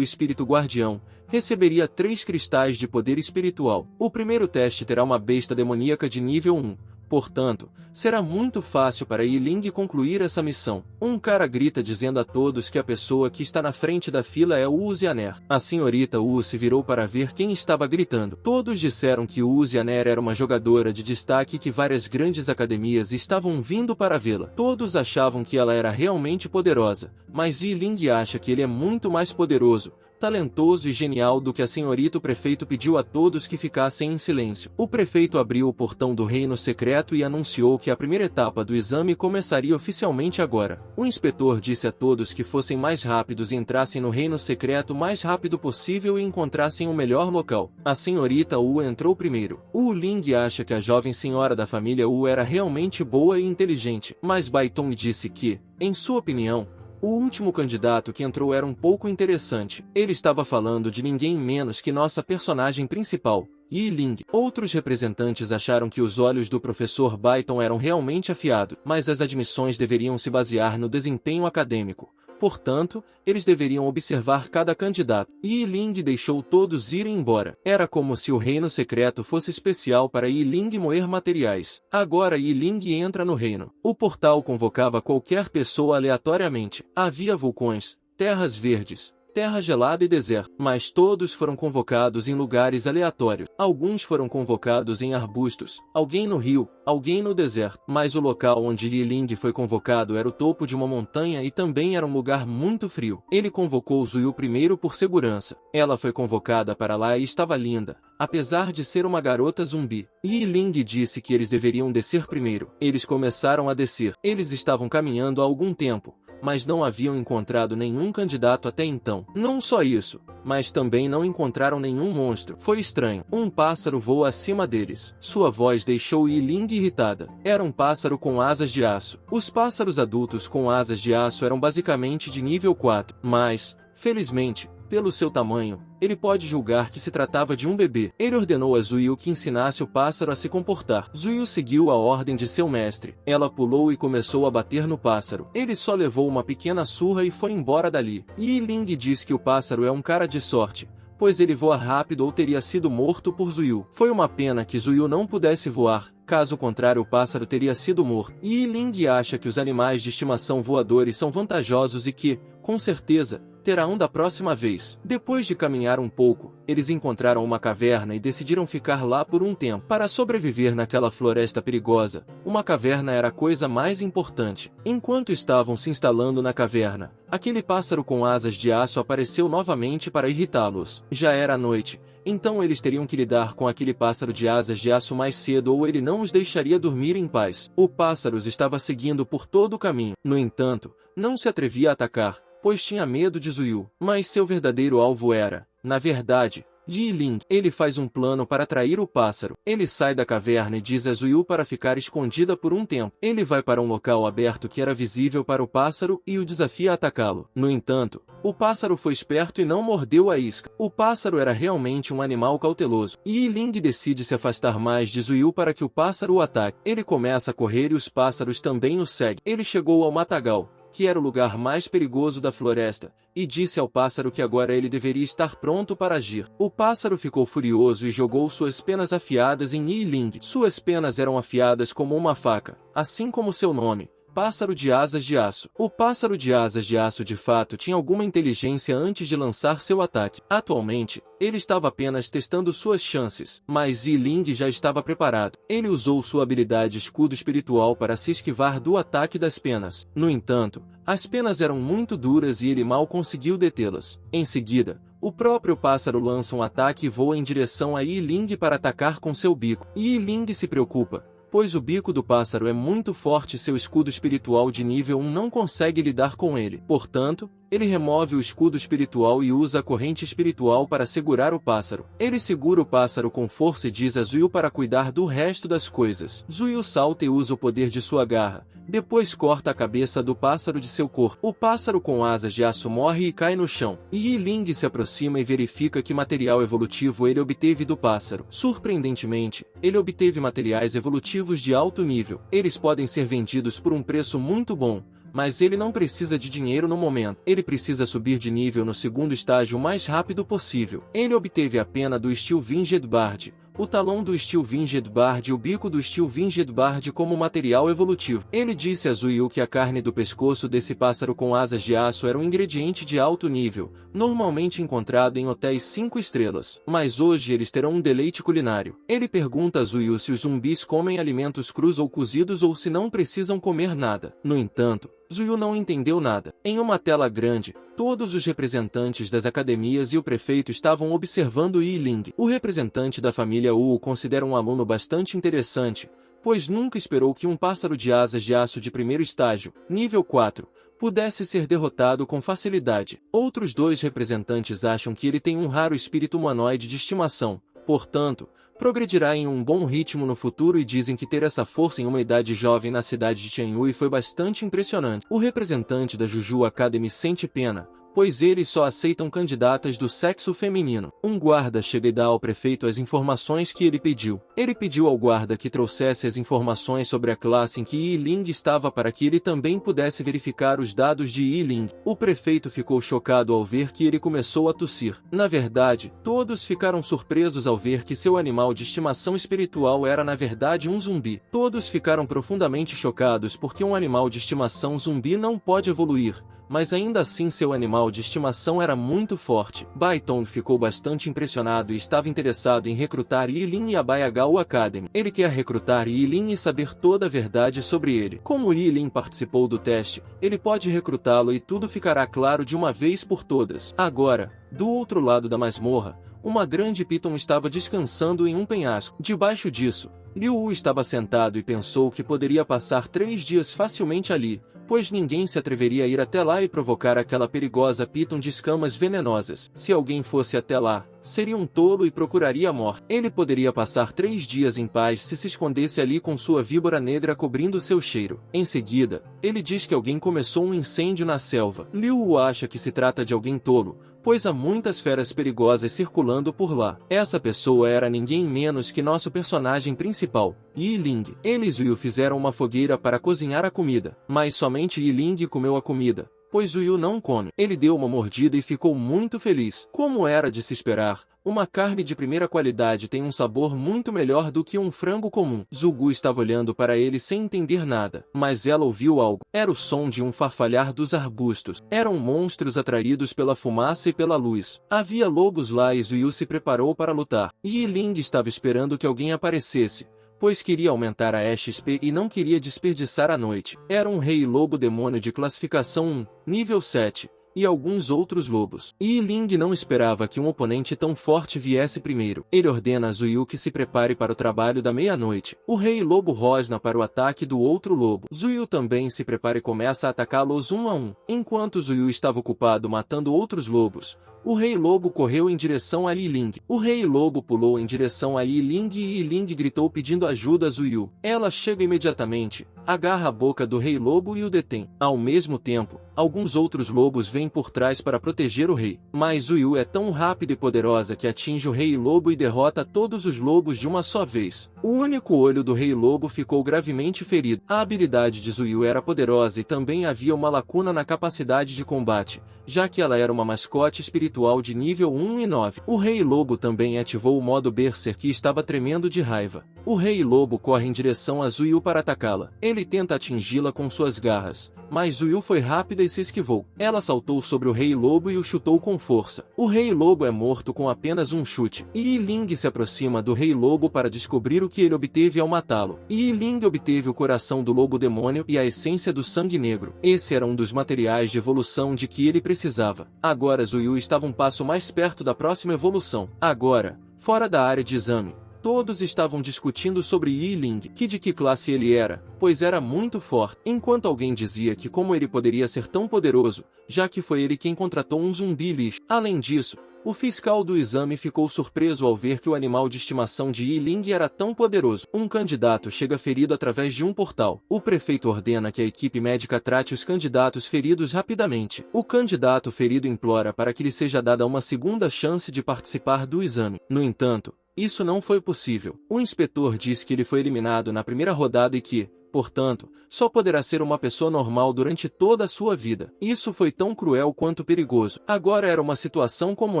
Espírito Guardião, receberia 3 cristais de poder espiritual. O primeiro teste terá uma besta demoníaca de nível 1. Portanto, será muito fácil para Ye-Ling concluir essa missão. Um cara grita dizendo a todos que a pessoa que está na frente da fila é Wu Zianer. A senhorita Wu se virou para ver quem estava gritando. Todos disseram que Wu Zianer era uma jogadora de destaque e que várias grandes academias estavam vindo para vê-la. Todos achavam que ela era realmente poderosa, mas Ye-Ling acha que ele é muito mais poderoso, talentoso e genial do que a senhorita. O prefeito pediu a todos que ficassem em silêncio. O prefeito abriu o portão do reino secreto e anunciou que a primeira etapa do exame começaria oficialmente agora. O inspetor disse a todos que fossem mais rápidos e entrassem no reino secreto o mais rápido possível e encontrassem o melhor local. A senhorita Wu entrou primeiro. Wu Ling acha que a jovem senhora da família Wu era realmente boa e inteligente, mas Bai Tong disse que, em sua opinião, o último candidato que entrou era um pouco interessante. Ele estava falando de ninguém menos que nossa personagem principal, Ye-Ling. Outros representantes acharam que os olhos do professor Baiton eram realmente afiados, mas as admissões deveriam se basear no desempenho acadêmico. Portanto, eles deveriam observar cada candidato. Ye-Ling deixou todos irem embora. Era como se o reino secreto fosse especial para Ye-Ling moer materiais. Agora Ye-Ling entra no reino. O portal convocava qualquer pessoa aleatoriamente. Havia vulcões, terras verdes, terra gelada e deserto, mas todos foram convocados em lugares aleatórios. Alguns foram convocados em arbustos, alguém no rio, alguém no deserto, mas o local onde Ye-Ling foi convocado era o topo de uma montanha e também era um lugar muito frio. Ele convocou Zuyu primeiro por segurança. Ela foi convocada para lá e estava linda, apesar de ser uma garota zumbi. Ye-Ling disse que eles deveriam descer primeiro. Eles começaram a descer. Eles estavam caminhando há algum tempo, mas não haviam encontrado nenhum candidato até então. Não só isso, mas também não encontraram nenhum monstro. Foi estranho. Um pássaro voa acima deles. Sua voz deixou Ye-Ling irritada. Era um pássaro com asas de aço. Os pássaros adultos com asas de aço eram basicamente de nível 4, mas, felizmente, pelo seu tamanho, ele pode julgar que se tratava de um bebê. Ele ordenou a Zuyu que ensinasse o pássaro a se comportar. Zuyu seguiu a ordem de seu mestre. Ela pulou e começou a bater no pássaro. Ele só levou uma pequena surra e foi embora dali. Ye-Ling diz que o pássaro é um cara de sorte, pois ele voa rápido ou teria sido morto por Zuyu. Foi uma pena que Zuyu não pudesse voar, caso contrário o pássaro teria sido morto. Ye-Ling acha que os animais de estimação voadores são vantajosos e que, com certeza, terá um da próxima vez. Depois de caminhar um pouco, eles encontraram uma caverna e decidiram ficar lá por um tempo. Para sobreviver naquela floresta perigosa, uma caverna era a coisa mais importante. Enquanto estavam se instalando na caverna, aquele pássaro com asas de aço apareceu novamente para irritá-los. Já era noite, então eles teriam que lidar com aquele pássaro de asas de aço mais cedo ou ele não os deixaria dormir em paz. O pássaro os estava seguindo por todo o caminho. No entanto, não se atrevia a atacar, pois tinha medo de Zuyu. Mas seu verdadeiro alvo era, na verdade, Ye-Ling. Ele faz um plano para atrair o pássaro. Ele sai da caverna e diz a Zuyu para ficar escondida por um tempo. Ele vai para um local aberto que era visível para o pássaro e o desafia a atacá-lo. No entanto, o pássaro foi esperto e não mordeu a isca. O pássaro era realmente um animal cauteloso. Ye-Ling decide se afastar mais de Zuyu para que o pássaro o ataque. Ele começa a correr e os pássaros também o seguem. Ele chegou ao matagal, que era o lugar mais perigoso da floresta, e disse ao pássaro que agora ele deveria estar pronto para agir. O pássaro ficou furioso e jogou suas penas afiadas em Ye-Ling. Suas penas eram afiadas como uma faca, assim como seu nome, Pássaro de asas de aço. O pássaro de asas de aço de fato tinha alguma inteligência antes de lançar seu ataque. Atualmente, ele estava apenas testando suas chances, mas Yi Ling já estava preparado. Ele usou sua habilidade escudo espiritual para se esquivar do ataque das penas. No entanto, as penas eram muito duras e ele mal conseguiu detê-las. Em seguida, o próprio pássaro lança um ataque e voa em direção a Yi Ling para atacar com seu bico. Yi Ling se preocupa, pois o bico do pássaro é muito forte e seu escudo espiritual de nível 1 não consegue lidar com ele. Portanto, ele remove o escudo espiritual e usa a corrente espiritual para segurar o pássaro. Ele segura o pássaro com força e diz a Zuyu para cuidar do resto das coisas. Zuyu salta e usa o poder de sua garra. Depois corta a cabeça do pássaro de seu corpo. O pássaro com asas de aço morre e cai no chão. Yi Ling se aproxima e verifica que material evolutivo ele obteve do pássaro. Surpreendentemente, ele obteve materiais evolutivos de alto nível. Eles podem ser vendidos por um preço muito bom, mas ele não precisa de dinheiro no momento. Ele precisa subir de nível no segundo estágio o mais rápido possível. Ele obteve a pena do Steel Winged Bard, o talão do Steel Winged Bard e o bico do Steel Winged Bard como material evolutivo. Ele disse a Zuyu que a carne do pescoço desse pássaro com asas de aço era um ingrediente de alto nível, normalmente encontrado em hotéis 5 estrelas. Mas hoje eles terão um deleite culinário. Ele pergunta a Zuyu se os zumbis comem alimentos crus ou cozidos ou se não precisam comer nada. No entanto, Zuyu não entendeu nada. Em uma tela grande, todos os representantes das academias e o prefeito estavam observando Yi Ling. O representante da família Wu o considera um aluno bastante interessante, pois nunca esperou que um pássaro de asas de aço de primeiro estágio, nível 4, pudesse ser derrotado com facilidade. Outros 2 representantes acham que ele tem um raro espírito humanoide de estimação, portanto, progredirá em um bom ritmo no futuro e dizem que ter essa força em uma idade jovem na cidade de Tianyui foi bastante impressionante. O representante da Juju Academy sente pena, pois eles só aceitam candidatas do sexo feminino. Um guarda chega e dá ao prefeito as informações que ele pediu. Ele pediu ao guarda que trouxesse as informações sobre a classe em que Yi Ling estava para que ele também pudesse verificar os dados de Yi Ling. O prefeito ficou chocado ao ver que ele começou a tossir. Na verdade, todos ficaram surpresos ao ver que seu animal de estimação espiritual era na verdade um zumbi. Todos ficaram profundamente chocados porque um animal de estimação zumbi não pode evoluir, mas ainda assim seu animal de estimação era muito forte. Baiton ficou bastante impressionado e estava interessado em recrutar Yi Ling e a Bayagao Academy. Ele quer recrutar Yi Ling e saber toda a verdade sobre ele. Como Yi Ling participou do teste, ele pode recrutá-lo e tudo ficará claro de uma vez por todas. Agora, do outro lado da masmorra, uma grande piton estava descansando em um penhasco. Debaixo disso, Liu Wu estava sentado e pensou que poderia passar 3 dias facilmente ali, pois ninguém se atreveria a ir até lá e provocar aquela perigosa piton de escamas venenosas. Se alguém fosse até lá, seria um tolo e procuraria a morte. Ele poderia passar 3 dias em paz se escondesse ali com sua víbora negra cobrindo seu cheiro. Em seguida, ele diz que alguém começou um incêndio na selva. Liu Wu acha que se trata de alguém tolo, pois há muitas feras perigosas circulando por lá. Essa pessoa era ninguém menos que nosso personagem principal, Yi Ling. Eles e o fizeram uma fogueira para cozinhar a comida, mas somente Yi Ling comeu a comida, pois Zuyu não come. Ele deu uma mordida e ficou muito feliz. Como era de se esperar, uma carne de primeira qualidade tem um sabor muito melhor do que um frango comum. Zugu estava olhando para ele sem entender nada, mas ela ouviu algo. Era o som de um farfalhar dos arbustos. Eram monstros atraídos pela fumaça e pela luz. Havia lobos lá e Zuyu se preparou para lutar. Yi Ling estava esperando que alguém aparecesse, pois queria aumentar a XP e não queria desperdiçar a noite. Era um rei lobo demônio de classificação 1, nível 7, e alguns outros lobos. Yi Ling não esperava que um oponente tão forte viesse primeiro. Ele ordena a Zuyu que se prepare para o trabalho da meia-noite. O rei lobo rosna para o ataque do outro lobo. Zuyu também se prepara e começa a atacá-los um a um. Enquanto Zuyu estava ocupado matando outros lobos, o rei lobo correu em direção a Yi Ling. O rei lobo pulou em direção a Yi Ling e Yi Ling gritou pedindo ajuda a Zuyu. Ela chega imediatamente, agarra a boca do rei lobo e o detém. Ao mesmo tempo, alguns outros lobos vêm por trás para proteger o rei. Mas Zuyu é tão rápida e poderosa que atinge o rei lobo e derrota todos os lobos de uma só vez. O único olho do rei lobo ficou gravemente ferido. A habilidade de Zuyu era poderosa e também havia uma lacuna na capacidade de combate, já que ela era uma mascote espiritual espiritual de nível 1 e 9. O Rei Lobo também ativou o modo Berserk e estava tremendo de raiva. O Rei Lobo corre em direção a Zuyu para atacá-la. Ele tenta atingi-la com suas garras, mas Zuyu foi rápida e se esquivou. Ela saltou sobre o Rei Lobo e o chutou com força. O Rei Lobo é morto com apenas um chute. Yi Ling se aproxima do Rei Lobo para descobrir o que ele obteve ao matá-lo. Yi Ling obteve o coração do lobo demônio e a essência do sangue negro. Esse era um dos materiais de evolução de que ele precisava. Agora Zuyu estava um passo mais perto da próxima evolução. Agora, fora da área de exame, todos estavam discutindo sobre Yi Ling, de que classe ele era, pois era muito forte, enquanto alguém dizia que como ele poderia ser tão poderoso, já que foi ele quem contratou um zumbi lixo. Além disso, o fiscal do exame ficou surpreso ao ver que o animal de estimação de Yi Ling era tão poderoso. Um candidato chega ferido através de um portal. O prefeito ordena que a equipe médica trate os candidatos feridos rapidamente. O candidato ferido implora para que lhe seja dada uma segunda chance de participar do exame. No entanto, isso não foi possível. O inspetor disse que ele foi eliminado na primeira rodada e que, portanto, só poderá ser uma pessoa normal durante toda a sua vida. Isso foi tão cruel quanto perigoso. Agora era uma situação como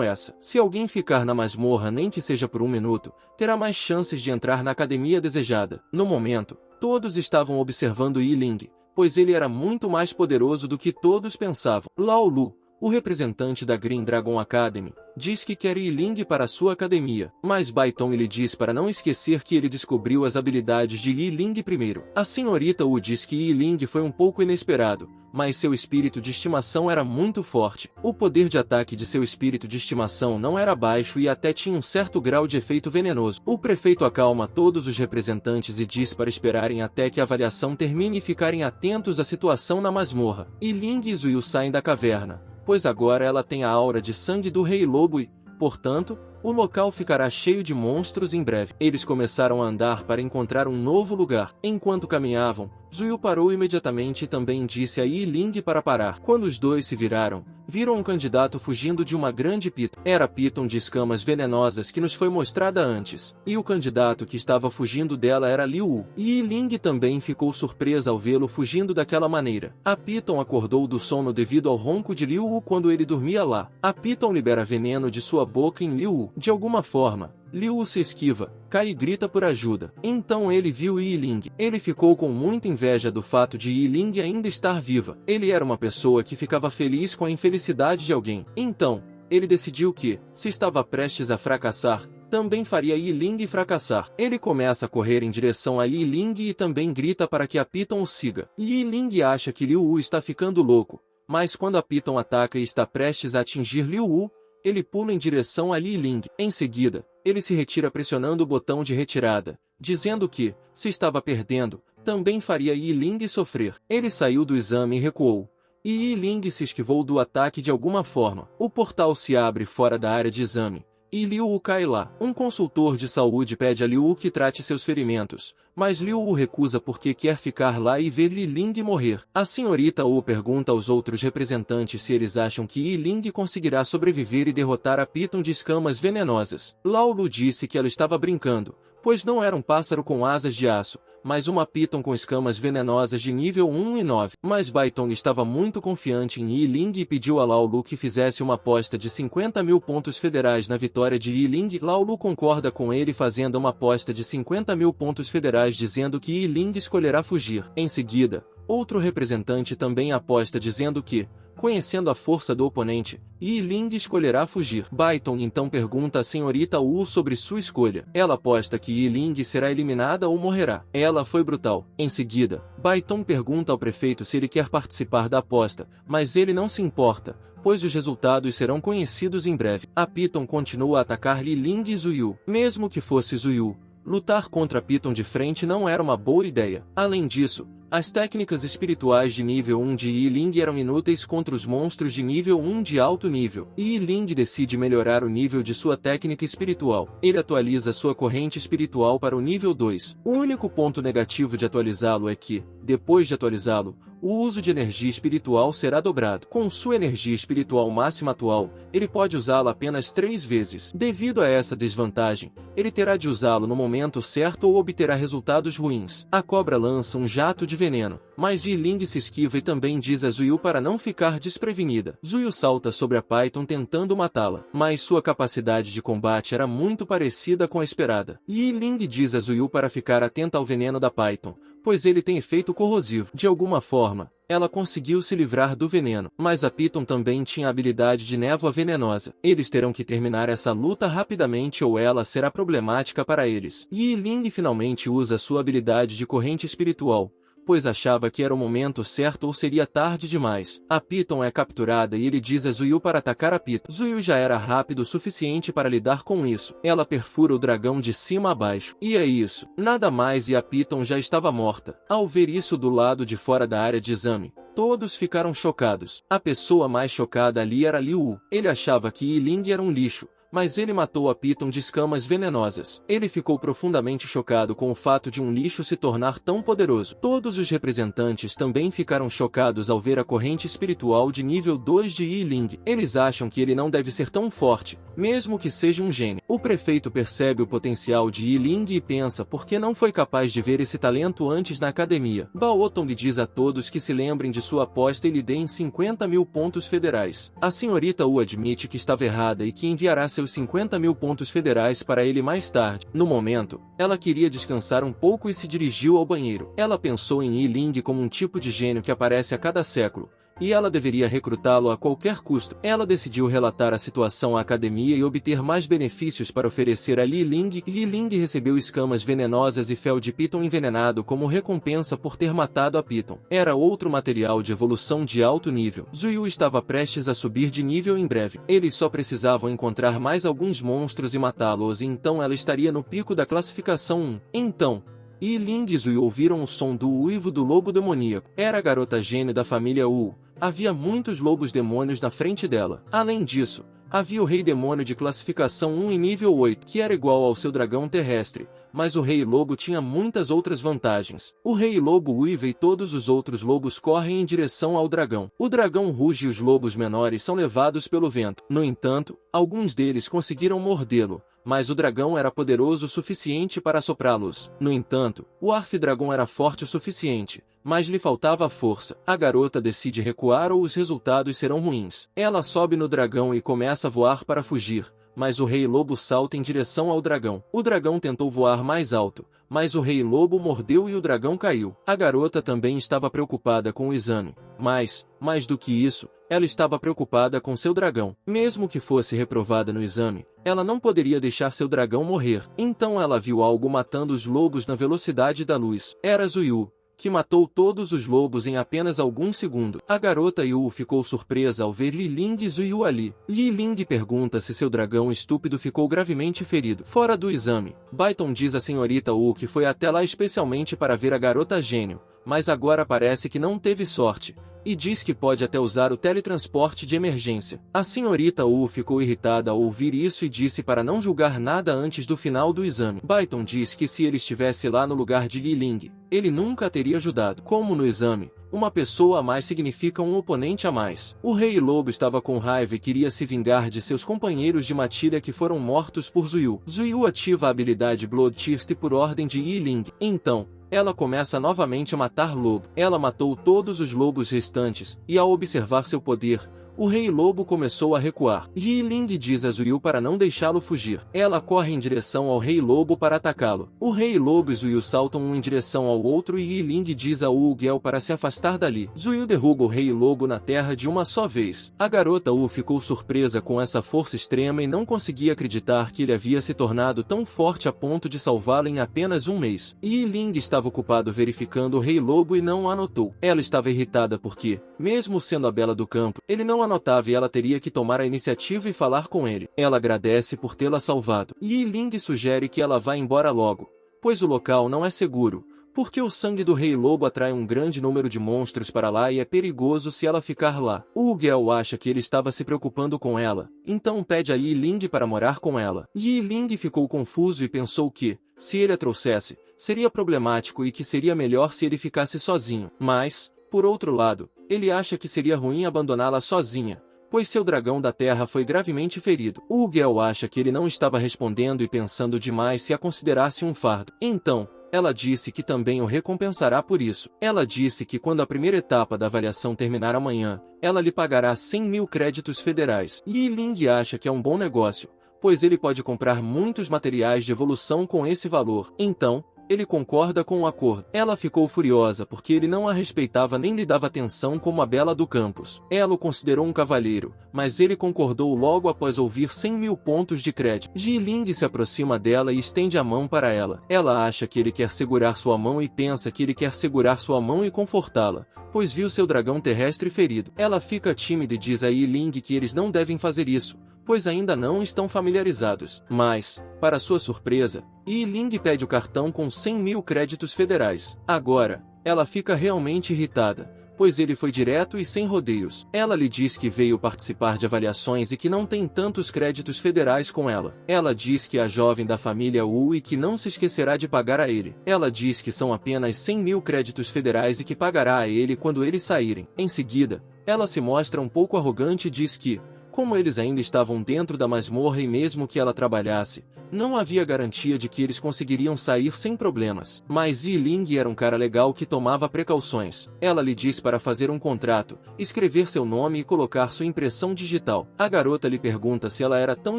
essa. Se alguém ficar na masmorra nem que seja por um minuto, terá mais chances de entrar na academia desejada. No momento, todos estavam observando Yi Ling, pois ele era muito mais poderoso do que todos pensavam. Lao Lu, o representante da Green Dragon Academy, diz que quer Yi Ling para sua academia, mas Bai Tong lhe diz para não esquecer que ele descobriu as habilidades de Yi Ling primeiro. A senhorita Wu diz que Yi Ling foi um pouco inesperado, mas seu espírito de estimação era muito forte. O poder de ataque de seu espírito de estimação não era baixo e até tinha um certo grau de efeito venenoso. O prefeito acalma todos os representantes e diz para esperarem até que a avaliação termine e ficarem atentos à situação na masmorra. Yi Ling e Zuyu saem da caverna, pois agora ela tem a aura de sangue do Rei Lobo e, portanto, o local ficará cheio de monstros em breve. Eles começaram a andar para encontrar um novo lugar. Enquanto caminhavam, Zuyu parou imediatamente e também disse a Yi Ling para parar. Quando os dois se viraram, viram um candidato fugindo de uma grande piton. Era a piton de escamas venenosas que nos foi mostrada antes. E o candidato que estava fugindo dela era Liu Wu. Yi Ling também ficou surpresa ao vê-lo fugindo daquela maneira. A piton acordou do sono devido ao ronco de Liu Wu quando ele dormia lá. A piton libera veneno de sua boca em Liu Wu. De alguma forma, Liu Wu se esquiva, cai e grita por ajuda. Então ele viu Yi Ling. Ele ficou com muita inveja do fato de Yi Ling ainda estar viva. Ele era uma pessoa que ficava feliz com a infelicidade de alguém. Então, ele decidiu que, se estava prestes a fracassar, também faria Yi Ling fracassar. Ele começa a correr em direção a Yi Ling e também grita para que a piton o siga. Yi Ling acha que Liu Wu está ficando louco, mas quando a piton ataca e está prestes a atingir Liu Wu, ele pula em direção a Yi Ling. Em seguida, ele se retira pressionando o botão de retirada, dizendo que, se estava perdendo, também faria Yi Ling sofrer. Ele saiu do exame e recuou, e Yi Ling se esquivou do ataque de alguma forma. O portal se abre fora da área de exame, e Liu Wu cai lá. Um consultor de saúde pede a Liu Wu que trate seus ferimentos, mas Liu Wu recusa porque quer ficar lá e ver Yi Ling morrer. A senhorita Wu pergunta aos outros representantes se eles acham que Yi Ling conseguirá sobreviver e derrotar a piton de escamas venenosas. Lao Lu disse que ela estava brincando, pois não era um pássaro com asas de aço, mas uma piton com escamas venenosas de nível 1 e 9. Mas Bai Tong estava muito confiante em Yi Ling e pediu a Lao Lu que fizesse uma aposta de 50 mil pontos federais na vitória de Yi Ling. Lao Lu concorda com ele fazendo uma aposta de 50 mil pontos federais dizendo que Yi Ling escolherá fugir. Em seguida, outro representante também aposta dizendo que, conhecendo a força do oponente, Yi Ling escolherá fugir. Bai Tong então pergunta à senhorita Wu sobre sua escolha. Ela aposta que Yi Ling será eliminada ou morrerá. Ela foi brutal. Em seguida, Bai Tong pergunta ao prefeito se ele quer participar da aposta, mas ele não se importa, pois os resultados serão conhecidos em breve. A piton continua a atacar Yi Ling e Zuyu. Mesmo que fosse Zuyu, lutar contra a piton de frente não era uma boa ideia. Além disso, as técnicas espirituais de nível 1 de Yi Ling eram inúteis contra os monstros de nível 1 de alto nível. Yi Ling decide melhorar o nível de sua técnica espiritual. Ele atualiza sua corrente espiritual para o nível 2. O único ponto negativo de atualizá-lo é que, depois de atualizá-lo, o uso de energia espiritual será dobrado. Com sua energia espiritual máxima atual, ele pode usá-la apenas 3 vezes. Devido a essa desvantagem, ele terá de usá-lo no momento certo ou obterá resultados ruins. A cobra lança um jato de veneno. mas Yi Ling se esquiva e também diz a Zuyu para não ficar desprevenida. Zuyu salta sobre a Python tentando matá-la, mas sua capacidade de combate era muito parecida com a esperada. Yi Ling diz a Zuyu para ficar atenta ao veneno da Python, pois ele tem efeito corrosivo. De alguma forma, ela conseguiu se livrar do veneno, mas a Python também tinha a habilidade de névoa venenosa. Eles terão que terminar essa luta rapidamente ou ela será problemática para eles. Yi Ling finalmente usa sua habilidade de corrente espiritual, pois achava que era o momento certo ou seria tarde demais. A Python é capturada e ele diz a Zuyu para atacar a Python. Zuyu já era rápido o suficiente para lidar com isso. Ela perfura o dragão de cima a baixo. E é isso. Nada mais e a Python já estava morta. Ao ver isso do lado de fora da área de exame, todos ficaram chocados. A pessoa mais chocada ali era Liu Wu. Ele achava que Yi Ling era um lixo, mas ele matou a Python de escamas venenosas. Ele ficou profundamente chocado com o fato de um lixo se tornar tão poderoso. Todos os representantes também ficaram chocados ao ver a corrente espiritual de nível 2 de Yi Ling. Eles acham que ele não deve ser tão forte, mesmo que seja um gênio. O prefeito percebe o potencial de Yi Ling e pensa por que não foi capaz de ver esse talento antes na academia. Baoton lhe diz a todos que se lembrem de sua aposta e lhe deem 50.000 pontos federais. A senhorita Wu admite que estava errada e que enviará seus 50.000 pontos federais para ele mais tarde. No momento, ela queria descansar um pouco e se dirigiu ao banheiro. Ela pensou em Yi Ling como um tipo de gênio que aparece a cada século, e ela deveria recrutá-lo a qualquer custo. Ela decidiu relatar a situação à academia e obter mais benefícios para oferecer a Yi Ling. Yi Ling recebeu escamas venenosas e fel de Python envenenado como recompensa por ter matado a Python. Era outro material de evolução de alto nível. Zuyu estava prestes a subir de nível em breve. Eles só precisavam encontrar mais alguns monstros e matá-los e então ela estaria no pico da classificação 1. Então, Yi Ling e Zuyu ouviram o som do uivo do lobo demoníaco. Era a garota gênio da família Wu. Havia muitos lobos demônios na frente dela. Além disso, havia o rei demônio de classificação 1 em nível 8, que era igual ao seu dragão terrestre, mas o rei lobo tinha muitas outras vantagens. O rei lobo uiva e todos os outros lobos correm em direção ao dragão. O dragão ruge e os lobos menores são levados pelo vento. No entanto, alguns deles conseguiram mordê-lo, mas o dragão era poderoso o suficiente para assoprá-los. No entanto, o Arf-Dragon era forte o suficiente, mas lhe faltava força. A garota decide recuar ou os resultados serão ruins. Ela sobe no dragão e começa a voar para fugir, mas o rei lobo salta em direção ao dragão. O dragão tentou voar mais alto, mas o rei lobo mordeu e o dragão caiu. A garota também estava preocupada com o exame, mas, mais do que isso, ela estava preocupada com seu dragão. Mesmo que fosse reprovada no exame, ela não poderia deixar seu dragão morrer. Então ela viu algo matando os lobos na velocidade da luz. Era Zuyu, que matou todos os lobos em apenas alguns segundos. A garota Yu ficou surpresa ao ver Yi Ling e Zuyu ali. Yi Ling pergunta se seu dragão estúpido ficou gravemente ferido. Fora do exame, Baoton diz à senhorita Wu que foi até lá especialmente para ver a garota gênio, mas agora parece que não teve sorte, e diz que pode até usar o teletransporte de emergência. A senhorita Wu ficou irritada ao ouvir isso e disse para não julgar nada antes do final do exame. Baoton diz que se ele estivesse lá no lugar de Yi Ling, ele nunca a teria ajudado. Como no exame, uma pessoa a mais significa um oponente a mais. O rei lobo estava com raiva e queria se vingar de seus companheiros de matilha que foram mortos por Zuyu. Zuyu ativa a habilidade Bloodthirst por ordem de Yi Ling. Então, ela começa novamente a matar lobo. Ela matou todos os lobos restantes, e ao observar seu poder, o rei lobo começou a recuar. Yi Ling diz a Zuyu para não deixá-lo fugir. Ela corre em direção ao rei lobo para atacá-lo. O rei lobo e Zuyu saltam um em direção ao outro e Yi Ling diz a Wu Gel para se afastar dali. Zuyu derruba o rei lobo na terra de uma só vez. A garota Wu ficou surpresa com essa força extrema e não conseguia acreditar que ele havia se tornado tão forte a ponto de salvá-la em apenas um mês. Yi Ling estava ocupado verificando o rei lobo e não a notou. Ela estava irritada porque, mesmo sendo a bela do campo, ele não notava e ela teria que tomar a iniciativa e falar com ele. Ela agradece por tê-la salvado. Yi Ling sugere que ela vá embora logo, pois o local não é seguro, porque o sangue do rei lobo atrai um grande número de monstros para lá e é perigoso se ela ficar lá. O Gel acha que ele estava se preocupando com ela, então pede a Yi Ling para morar com ela. Yi Ling ficou confuso e pensou que, se ele a trouxesse, seria problemático e que seria melhor se ele ficasse sozinho. Mas, por outro lado, ele acha que seria ruim abandoná-la sozinha, pois seu dragão da terra foi gravemente ferido. O Gel acha que ele não estava respondendo e pensando demais se a considerasse um fardo. Então, ela disse que também o recompensará por isso. Ela disse que quando a primeira etapa da avaliação terminar amanhã, ela lhe pagará 100.000 créditos federais. Yi Ling acha que é um bom negócio, pois ele pode comprar muitos materiais de evolução com esse valor. Então, ele concorda com o acordo. Ela ficou furiosa porque ele não a respeitava nem lhe dava atenção como a bela do campus. Ela o considerou um cavalheiro, mas ele concordou logo após ouvir 100.000 pontos de crédito. Ji Ling se aproxima dela e estende a mão para ela. Ela acha que ele quer segurar sua mão e pensa que ele quer segurar sua mão e confortá-la, pois viu seu dragão terrestre ferido. Ela fica tímida e diz a Yi Ling que eles não devem fazer isso, pois ainda não estão familiarizados. Mas, para sua surpresa, Yi Ling pede o cartão com 100.000 créditos federais. Agora, ela fica realmente irritada, pois ele foi direto e sem rodeios. Ela lhe diz que veio participar de avaliações e que não tem tantos créditos federais com ela. Ela diz que é a jovem da família Wu e que não se esquecerá de pagar a ele. Ela diz que são apenas 100.000 créditos federais e que pagará a ele quando eles saírem. Em seguida, ela se mostra um pouco arrogante e diz que, como eles ainda estavam dentro da masmorra e mesmo que ela trabalhasse, não havia garantia de que eles conseguiriam sair sem problemas. Mas Yi Ling era um cara legal que tomava precauções. Ela lhe disse para fazer um contrato, escrever seu nome e colocar sua impressão digital. A garota lhe pergunta se ela era tão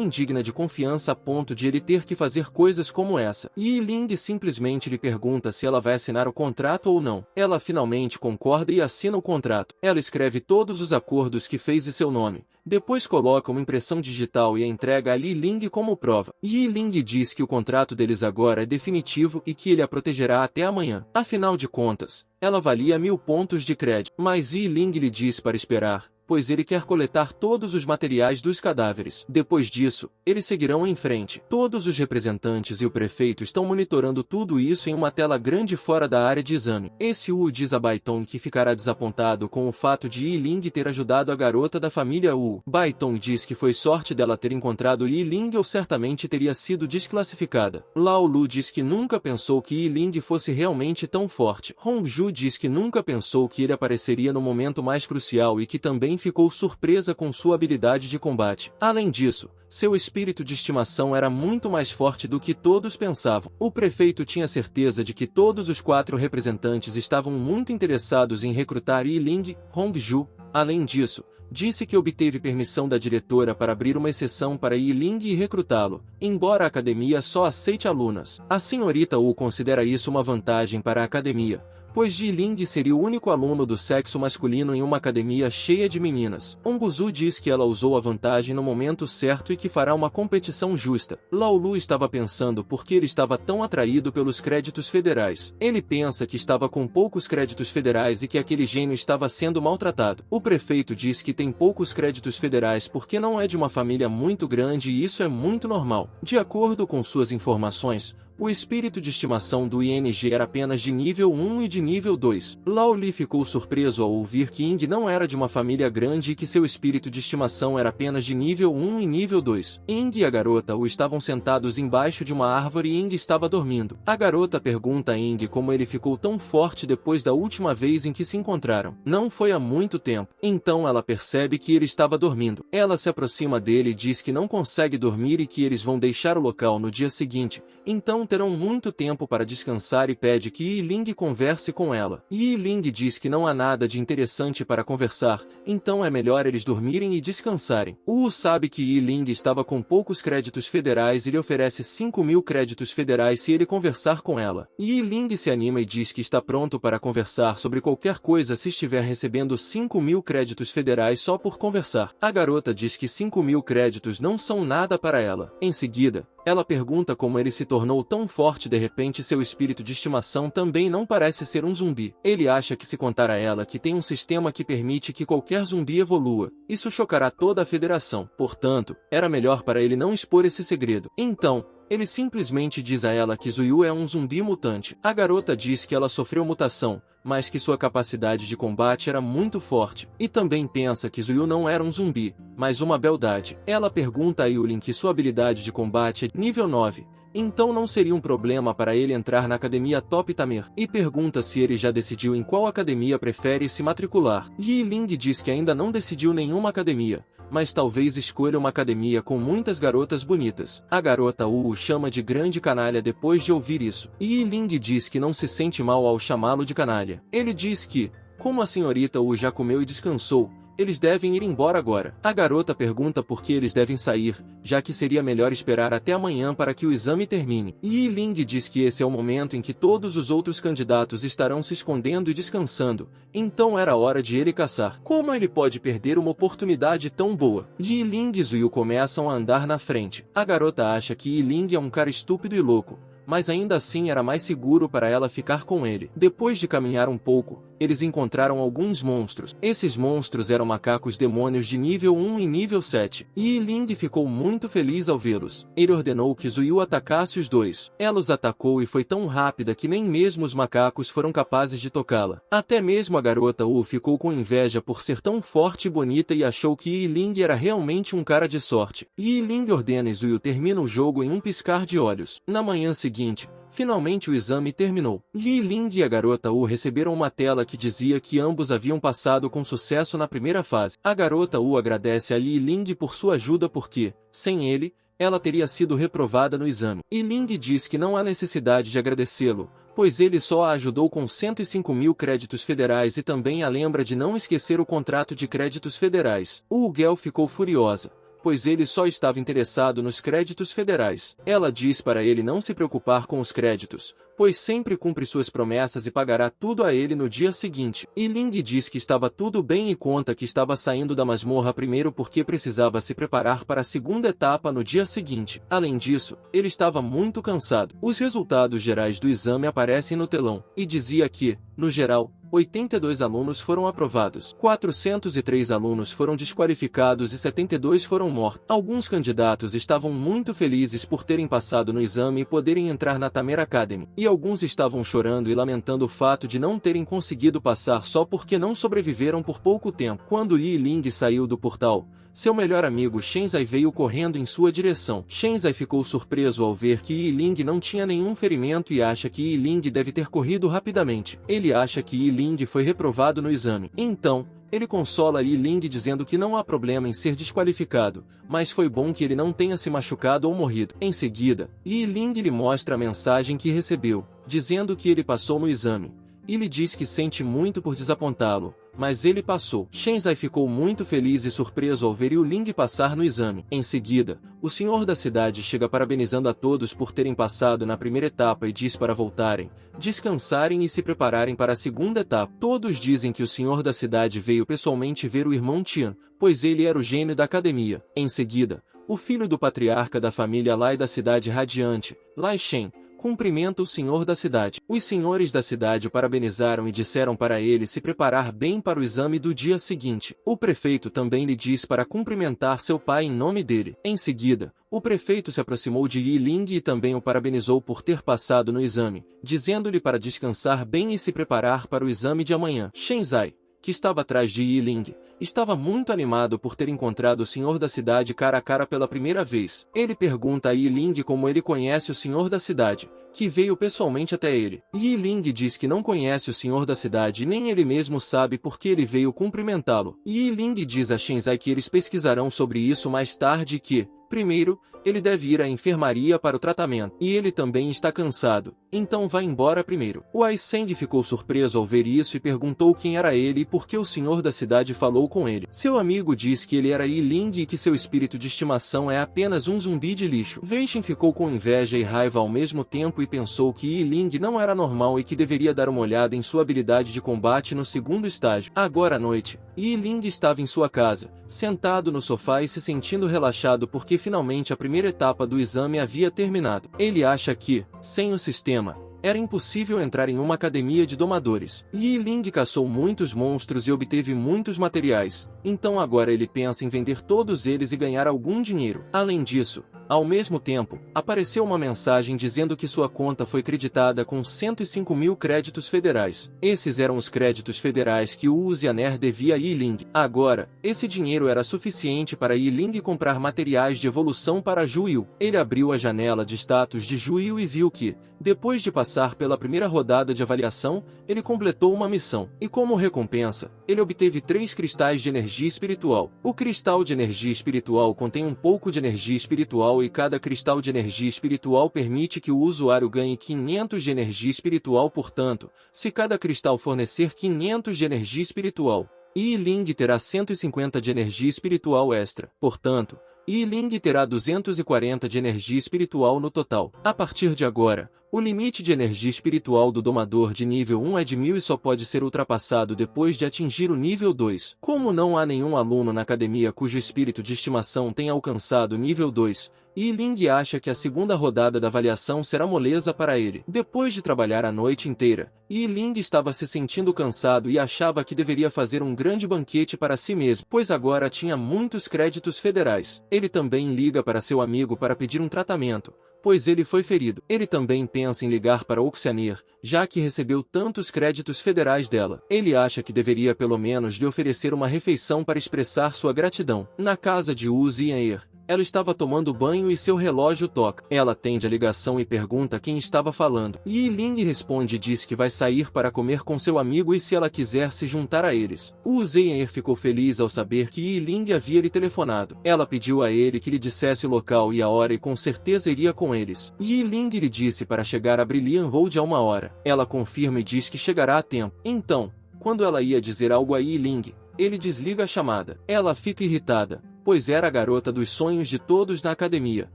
indigna de confiança a ponto de ele ter que fazer coisas como essa. Yi Ling simplesmente lhe pergunta se ela vai assinar o contrato ou não. Ela finalmente concorda e assina o contrato. Ela escreve todos os acordos que fez e seu nome. Depois coloca uma impressão digital e a entrega a Yi Ling como prova. Yi Ling diz que o contrato deles agora é definitivo e que ele a protegerá até amanhã. Afinal de contas, ela valia 1.000 pontos de crédito. Mas Yi Ling lhe diz para esperar, pois ele quer coletar todos os materiais dos cadáveres. Depois disso, eles seguirão em frente. Todos os representantes e o prefeito estão monitorando tudo isso em uma tela grande fora da área de exame. Esse Wu diz a Baiton que ficará desapontado com o fato de Yi Ling ter ajudado a garota da família Wu. Baiton diz que foi sorte dela ter encontrado Yi Ling ou certamente teria sido desclassificada. Lao Lu diz que nunca pensou que Yi Ling fosse realmente tão forte. Hongju diz que nunca pensou que ele apareceria no momento mais crucial e que também ficou surpresa com sua habilidade de combate. Além disso, seu espírito de estimação era muito mais forte do que todos pensavam. O prefeito tinha certeza de que todos os 4 representantes estavam muito interessados em recrutar Yi Ling. Hongju, além disso, disse que obteve permissão da diretora para abrir uma exceção para Yi Ling e recrutá-lo, embora a academia só aceite alunas. A senhorita Wu considera isso uma vantagem para a academia, pois Yi Ling seria o único aluno do sexo masculino em uma academia cheia de meninas. Ongzu diz que ela usou a vantagem no momento certo e que fará uma competição justa. Lao Lu estava pensando por que ele estava tão atraído pelos créditos federais. Ele pensa que estava com poucos créditos federais e que aquele gênio estava sendo maltratado. O prefeito diz que tem poucos créditos federais porque não é de uma família muito grande e isso é muito normal. De acordo com suas informações, o espírito de estimação do ING era apenas de nível 1 e de nível 2. Lao Li ficou surpreso ao ouvir que Ying não era de uma família grande e que seu espírito de estimação era apenas de nível 1 e nível 2. Ying e a garota Wu estavam sentados embaixo de uma árvore e Ying estava dormindo. A garota pergunta a Ying como ele ficou tão forte depois da última vez em que se encontraram. Não foi há muito tempo. Então ela percebe que ele estava dormindo. Ela se aproxima dele e diz que não consegue dormir e que eles vão deixar o local no dia seguinte. Então terão muito tempo para descansar e pede que Yi Ling converse com ela. Yi Ling diz que não há nada de interessante para conversar, então é melhor eles dormirem e descansarem. Wu sabe que Yi Ling estava com poucos créditos federais e lhe oferece 5.000 créditos federais se ele conversar com ela. Yi Ling se anima e diz que está pronto para conversar sobre qualquer coisa se estiver recebendo 5.000 créditos federais só por conversar. A garota diz que 5.000 créditos não são nada para ela. Em seguida, ela pergunta como ele se tornou tão forte de repente. Seu espírito de estimação também não parece ser um zumbi. Ele acha que se contar a ela que tem um sistema que permite que qualquer zumbi evolua, isso chocará toda a federação. Portanto, era melhor para ele não expor esse segredo. Então, ele simplesmente diz a ela que Zuyu é um zumbi mutante. A garota diz que ela sofreu mutação, mas que sua capacidade de combate era muito forte. E também pensa que Zuyu não era um zumbi, mas uma beldade. Ela pergunta a Yulin que sua habilidade de combate é nível 9. Então não seria um problema para ele entrar na academia Top Tamer. E pergunta se ele já decidiu em qual academia prefere se matricular. Yi Ling diz que ainda não decidiu nenhuma academia, mas talvez escolha uma academia com muitas garotas bonitas. A garota Wu o chama de grande canalha depois de ouvir isso. Yi Ling diz que não se sente mal ao chamá-lo de canalha. Ele diz que, como a senhorita Wu já comeu e descansou, eles devem ir embora agora. A garota pergunta por que eles devem sair, já que seria melhor esperar até amanhã para que o exame termine. Yi Ling diz que esse é o momento em que todos os outros candidatos estarão se escondendo e descansando, então era hora de ele caçar. Como ele pode perder uma oportunidade tão boa? Yi Ling e Zuyu começam a andar na frente. A garota acha que Yi Ling é um cara estúpido e louco, mas ainda assim era mais seguro para ela ficar com ele. Depois de caminhar um pouco, eles encontraram alguns monstros. Esses monstros eram macacos demônios de nível 1 e nível 7. Yi Ling ficou muito feliz ao vê-los. Ele ordenou que Zuyu atacasse os dois. Ela os atacou e foi tão rápida que nem mesmo os macacos foram capazes de tocá-la. Até mesmo a garota Wu ficou com inveja por ser tão forte e bonita e achou que Yi Ling era realmente um cara de sorte. Yi Ling ordena e Zuyu termina o jogo em um piscar de olhos. Na manhã seguinte, finalmente o exame terminou. Yi Ling e a garota Wu receberam uma tela que dizia que ambos haviam passado com sucesso na primeira fase. A garota Wu agradece a Yi Ling por sua ajuda porque, sem ele, ela teria sido reprovada no exame. Yi Ling diz que não há necessidade de agradecê-lo, pois ele só a ajudou com 105.000 créditos federais e também a lembra de não esquecer o contrato de créditos federais. Wu Gel ficou furiosa, pois ele só estava interessado nos créditos federais. Ela diz para ele não se preocupar com os créditos, pois sempre cumpre suas promessas e pagará tudo a ele no dia seguinte. Yi Ling diz que estava tudo bem e conta que estava saindo da masmorra primeiro porque precisava se preparar para a segunda etapa no dia seguinte. Além disso, ele estava muito cansado. Os resultados gerais do exame aparecem no telão, e dizia que, no geral, 82 alunos foram aprovados, 403 alunos foram desqualificados e 72 foram mortos. Alguns candidatos estavam muito felizes por terem passado no exame e poderem entrar na Tamer Academy, e alguns estavam chorando e lamentando o fato de não terem conseguido passar só porque não sobreviveram por pouco tempo. Quando Yi Ling saiu do portal, seu melhor amigo Shenzai veio correndo em sua direção. Shenzai ficou surpreso ao ver que Yi Ling não tinha nenhum ferimento e acha que Yi Ling deve ter corrido rapidamente. Ele acha que Yi Ling foi reprovado no exame. Então, ele consola Yi Ling dizendo que não há problema em ser desqualificado, mas foi bom que ele não tenha se machucado ou morrido. Em seguida, Yi Ling lhe mostra a mensagem que recebeu, dizendo que ele passou no exame. E lhe diz que sente muito por desapontá-lo, mas ele passou. Shenzai ficou muito feliz e surpreso ao ver Yi Ling passar no exame. Em seguida, o senhor da cidade chega parabenizando a todos por terem passado na primeira etapa e diz para voltarem, descansarem e se prepararem para a segunda etapa. Todos dizem que o senhor da cidade veio pessoalmente ver o irmão Tian, pois ele era o gênio da academia. Em seguida, o filho do patriarca da família Lai da cidade radiante, Lai Shen, cumprimenta o senhor da cidade. Os senhores da cidade o parabenizaram e disseram para ele se preparar bem para o exame do dia seguinte. O prefeito também lhe diz para cumprimentar seu pai em nome dele. Em seguida, o prefeito se aproximou de Yi Ling e também o parabenizou por ter passado no exame, dizendo-lhe para descansar bem e se preparar para o exame de amanhã. Shenzai, que estava atrás de Yi Ling, estava muito animado por ter encontrado o senhor da cidade cara a cara pela primeira vez. Ele pergunta a Yi Ling como ele conhece o senhor da cidade, que veio pessoalmente até ele. Yi Ling diz que não conhece o senhor da cidade e nem ele mesmo sabe por que ele veio cumprimentá-lo. Yi Ling diz a Shenzai que eles pesquisarão sobre isso mais tarde e que, primeiro, ele deve ir à enfermaria para o tratamento. E ele também está cansado, então vai embora primeiro. O Aisend ficou surpreso ao ver isso e perguntou quem era ele e por que o senhor da cidade falou com ele. Seu amigo diz que ele era Yi Ling e que seu espírito de estimação é apenas um zumbi de lixo. Weixin ficou com inveja e raiva ao mesmo tempo e pensou que Yi Ling não era normal e que deveria dar uma olhada em sua habilidade de combate no segundo estágio. Agora à noite, Yi Ling estava em sua casa, sentado no sofá e se sentindo relaxado porque finalmente a primeira etapa do exame havia terminado. Ele acha que, sem o sistema, era impossível entrar em uma academia de domadores. Yi Ling caçou muitos monstros e obteve muitos materiais, então agora ele pensa em vender todos eles e ganhar algum dinheiro. Além disso, ao mesmo tempo, apareceu uma mensagem dizendo que sua conta foi creditada com 105.000 créditos federais. Esses eram os créditos federais que o Uzianer devia a Yi Ling. Agora, esse dinheiro era suficiente para Yi Ling comprar materiais de evolução para Juyu. Ele abriu a janela de status de Juyu e viu que, depois de passar pela primeira rodada de avaliação, ele completou uma missão. E como recompensa, ele obteve 3 cristais de energia espiritual. O cristal de energia espiritual contém um pouco de energia espiritual e cada cristal de energia espiritual permite que o usuário ganhe 500 de energia espiritual. Portanto, se cada cristal fornecer 500 de energia espiritual, Yi Ling terá 150 de energia espiritual extra. Portanto, Yi Ling terá 240 de energia espiritual no total. A partir de agora, o limite de energia espiritual do domador de nível 1 é de 1000 e só pode ser ultrapassado depois de atingir o nível 2. Como não há nenhum aluno na academia cujo espírito de estimação tenha alcançado o nível 2, Yi Ling acha que a segunda rodada da avaliação será moleza para ele. Depois de trabalhar a noite inteira, Yi Ling estava se sentindo cansado e achava que deveria fazer um grande banquete para si mesmo, pois agora tinha muitos créditos federais. Ele também liga para seu amigo para pedir um tratamento, pois ele foi ferido. Ele também pensa em ligar para Oxianer, já que recebeu tantos créditos federais dela. Ele acha que deveria pelo menos lhe oferecer uma refeição para expressar sua gratidão. Na casa de Wu Zianer, ela estava tomando banho e seu relógio toca. Ela atende a ligação e pergunta quem estava falando. Yi Ling responde e diz que vai sair para comer com seu amigo e se ela quiser se juntar a eles. Wu Zianer ficou feliz ao saber que Yi Ling havia lhe telefonado. Ela pediu a ele que lhe dissesse o local e a hora e com certeza iria com eles. Yi Ling lhe disse para chegar a Brilliant Road a 1 hora. Ela confirma e diz que chegará a tempo. Então, quando ela ia dizer algo a Yi Ling, ele desliga a chamada. Ela fica irritada, pois era a garota dos sonhos de todos na academia,